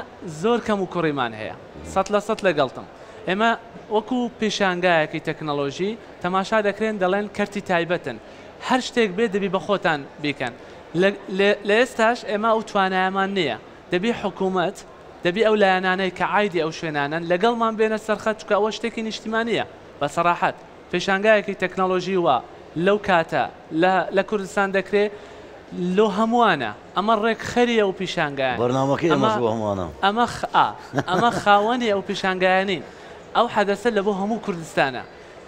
زۆر کەم و کوڕیمان هەیە 100% لەگەڵتم ئێمە وەکو پیشانگایەکی تەکنەلۆژی تەماشا دەکرێن دەڵێن کەرتی تایبەتن هەر شتێک بێ دەبی بە خۆتان بیکەن لە ئێستاش ئێمە ئەو توانایەمان نییە دەبی حکوومەت دەبی ئەو لایەنانەی کە عایدی ئەو شوێنانن لەگەڵمان بێنە سەرخەت چکە ئەوە شتێکی نیشتیمانیە بە سەراحەت پیشانگایەکی تەکنەلۆژی وە لەو کاتە لە کوردستان دەکرێت لۆ هەمووانە ئەمە ڕێک خەریە و پیشانگایە بەرنامەکەی ئەمەش بۆ هەمووانە ئەمە خاوەنی ئەو پیشانگایانین ئەو حەدەسە لە بۆ هەموو کوردستانە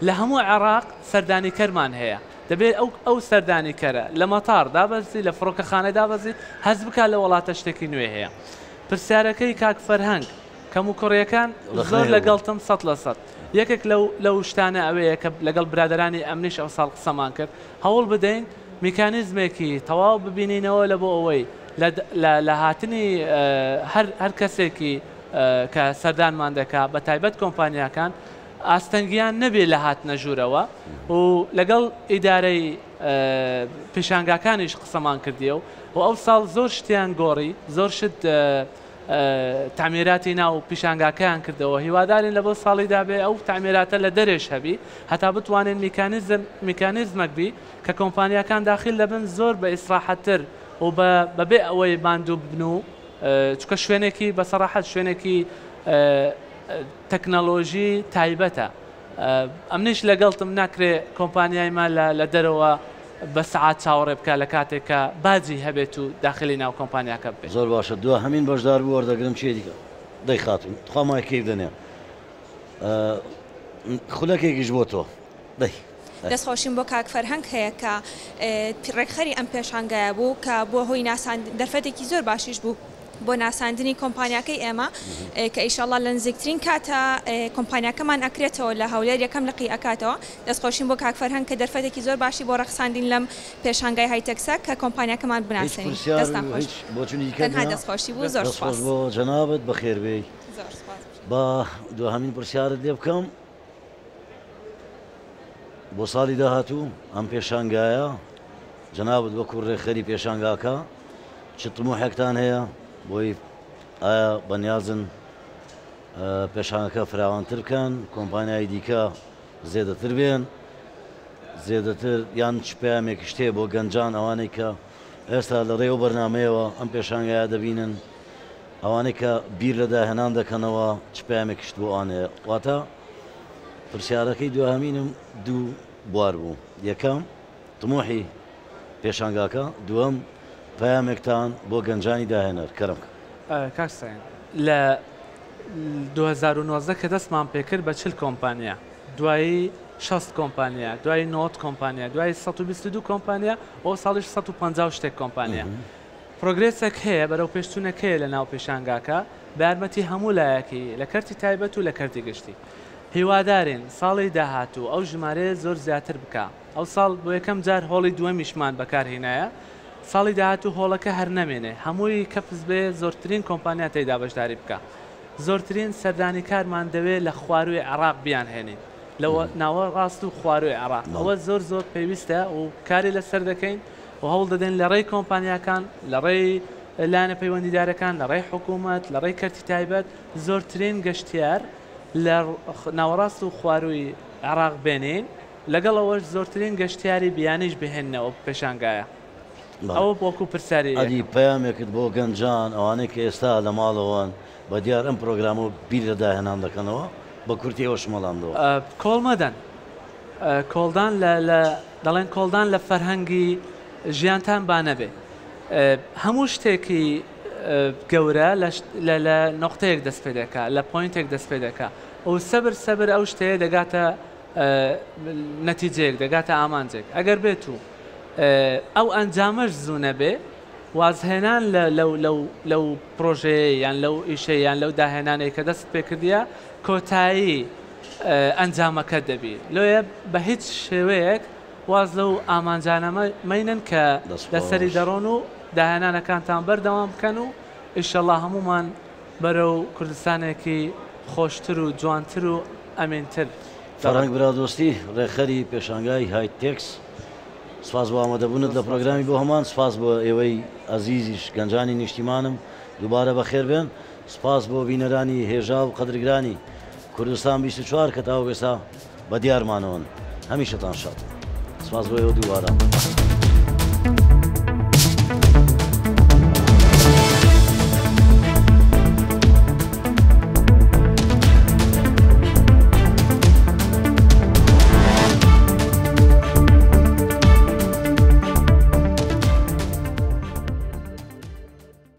لە هەموو عێراق سەردانی کەرمان هەیە دەبێت ئەو سەردانی کەرە لە مەتار دابەزی لە فڕۆکەخانە دابەزی هەز بکە لە وڵاتە شتێکی نوێ هەیە پرسیارەکەی کاک فەرهەنگ کەم و کوڕیەکان زۆر لەگەڵتم 100% یەکێک لەو شتانە ئەوەیە کە لەگەڵ برادرانی ئەمنیش ئەو ساڵ قسەمان کرد هەوڵ بدەین میکانیزمێکی تەواو ببینینەوە لە بۆ ئەوەی لە هاتنی هەر کەسێکی کە سەردانمان دەکا بە تایبەت کۆمپانیاکان ئاستەنگیان نەبێ لە هاتنە ژوورەوە و لەگەڵ ئیدارەی پیشانگاکانیش قسەمان کردیە و ئەو ساڵ زۆر شتیان گۆڕی زۆر شت تعمیراتی ناو پیشانگاکەیان کردەوە هیوادارین لە بۆ ساڵی دابێ ئەو تعمیراتە لە دەرێش هەبی هەتا بتوانین میکانیزمەک بی کە کۆمپانیاکان داخل دەبن زۆر بە ئیسراحەتتر و بەبێ ئەوەی ماندوو ببن و چکە شوێنێکی بە سەراحەت شوێنێکی تەکنەلۆژی تایبەتە ئەمنیش لەگەڵتم ناکرێ کۆمپانیایمان لە دەرەوە بە سعات چاوەڕێ بکە لە کاتێکە باجی هەبێت و داخلی ناو کۆمپانیاکە بێت زۆر باشە دووە هەمین بەشدار بوو وەردەگرم چێ دیکە دەی خاتون خوا مای کەیف دەنێ خولەکێکیش بۆ تۆ دەی دەستخۆشیم بۆ کاک فەرهەنگ هەیە کە ڕێکخەری ئەم پێشانگایە بوو کە بۆ هۆی دەرفەتێکی زۆر باشیش بوو بۆ ناساندنی کۆمپانیاکەی ئێمە کە ئیشەڵڵا لە نزیکترین کاتە کۆمپانیاکەمان ئەکرێتەوە لە هەولێر یەکەم لقی ئەکاتەوە دەستخۆشیم بۆ کاک فەرهەنگ کە دەرفەتێکی زۆر باشی بۆ ڕەخساندین لەم پێشانگای هایتەکسە کە کۆمپانیاکەمان بناسێنین تەنها دەستخۆشی بوو زۆر سپاس بۆ جەنابەت بەخێربێی بە دووهەمین پرسیارت لێ بکەم بۆ ساڵی داهاتوو ئەم پێشانگایە جەنابەت وەکو ڕێکخەری پێشانگاکە چ طموحێکتان هەیە بۆی ئایا بەنیازن پێشانگەکە فراوانتر بکەن کۆمپانیای دیکە زێدەتر بێن زێدەتر یان چ پەیامێکی شتێ بۆ گەنجان ئەوانەی کە ئێستا لە ڕێوە بەرنامەیەوە ئەم پێشانگایە دەبینن ئەوانەی کە بیر لە داهێنان دەکەنەوە چ پەیامێکی شت بۆ ئەوانەیە واتە پرسیارەکەی دووهەمینم دوو بوار بوو یەکەم طموحی پێشانگاکە دووەم پەیامێکتان بۆ گەنجانی داهێنەر کەرم کاکسین لە 2019 کە دەستمان پێکرد بە 40 کۆمپانیا دوایی 60 کۆمپانیا دوای 90 کۆمپانیا دوای 122 کۆمپانیا ئەو ساڵیش 150 شتێک کۆمپانیا پرۆگرێسێک هەیە بەرەو پێشچوونەکەیە لە ناو پێشانگاکە بە یارمەتی هەموو لایەکی لە کەرتی تایبەت و لە کەرتی گشتی هیوادارین ساڵی داهاتوو ئەو ژمارەیە زۆر زیاتر بکە ئەو ساڵ بۆ یەکەم جار هۆڵی دووەمیشمان بەکارهێنایە ساڵی داهاتوو هۆڵەکە هەر نەمێنێ هەمووی کەپز بێ زۆرترین کۆمپانیا تێدا بەشداری بکە زۆرترین سەردانی کارمان دەوێت لە خواروی عێراق بیان هێنین لەوە ناوە ڕاست و خواروی عێراق ئەوە زۆر پێویستە و کاری لەسەر دەکەین و هەوڵ دەدەین لە ڕێی کۆمپانیاکان لە ڕێی لایەنە پەیوەندیدارەکان لە ڕێی حکوومەت لە ڕێی کەرتی تایبەت زۆرترین گەشتیار لە ناوەڕاست و خواروی عێراق بێنین لەگەڵەوەش زۆرترین گەشتیاری بیانیش بهێننەوە پێشانگایە ئەوە بۆکو پرسیاری ئەدی پەیامێکت بۆ گەنجان ئەوانەی کە ئێستا لە ماڵەوەن بە دیار ئەم پرۆگرام و بیر لە داهێنان دەکەنەوە بە کورتیەوە شمەڵاندەوە کۆڵ مەدەن کۆڵدان دەڵێن کۆڵدان لە فەرهەنگی ژیانتان با نەبێ هەموو شتێکی گەورە لە نقطەیەک دەست پێ دەکا لە پۆینتێک دەست پێ دەکا ئەو سەبر ئەو شتەیە دەگاتە نەتیجەیەک دەگاتە ئامانجێک ئەگەر بێت و ئەو ئەنجامەش زوو نەبێ وازهێنان لەو پرۆژەیە یان لەو ئیشەیە یان لەو داهێنانەی کە دەست پێکردیە کۆتایی ئەنجامەکە دەبی لۆیە بە هیچ شێوەیەک واز لەو ئامانجانەمە مەینن کە لەسەری دەڕۆن و داهێنانەکانتان بەردەوام بکەن و ئینشەڵڵا هەمومان بەرەو کوردستانێکی خۆشتر و جوانتر و ئەمینتر. فەرهەنگ برادۆستی ڕێخەری پێشانگای هایتێکس، سپاس بۆ ئامادەبوونت لە پرۆگرامی بۆ هەمان، سپاس بۆ ئێوەی ئەزیزیش گەنجانی نیشتیمانم دووبارە بەخێر بێن، سپاس بۆ بینەرانی هێژا و قەدرگرانی کوردستان 24 کە تا ئێستا بە دیارمانەوەن. هەمیشەتان شاد. سپاس بۆ ئێوە دووبارە.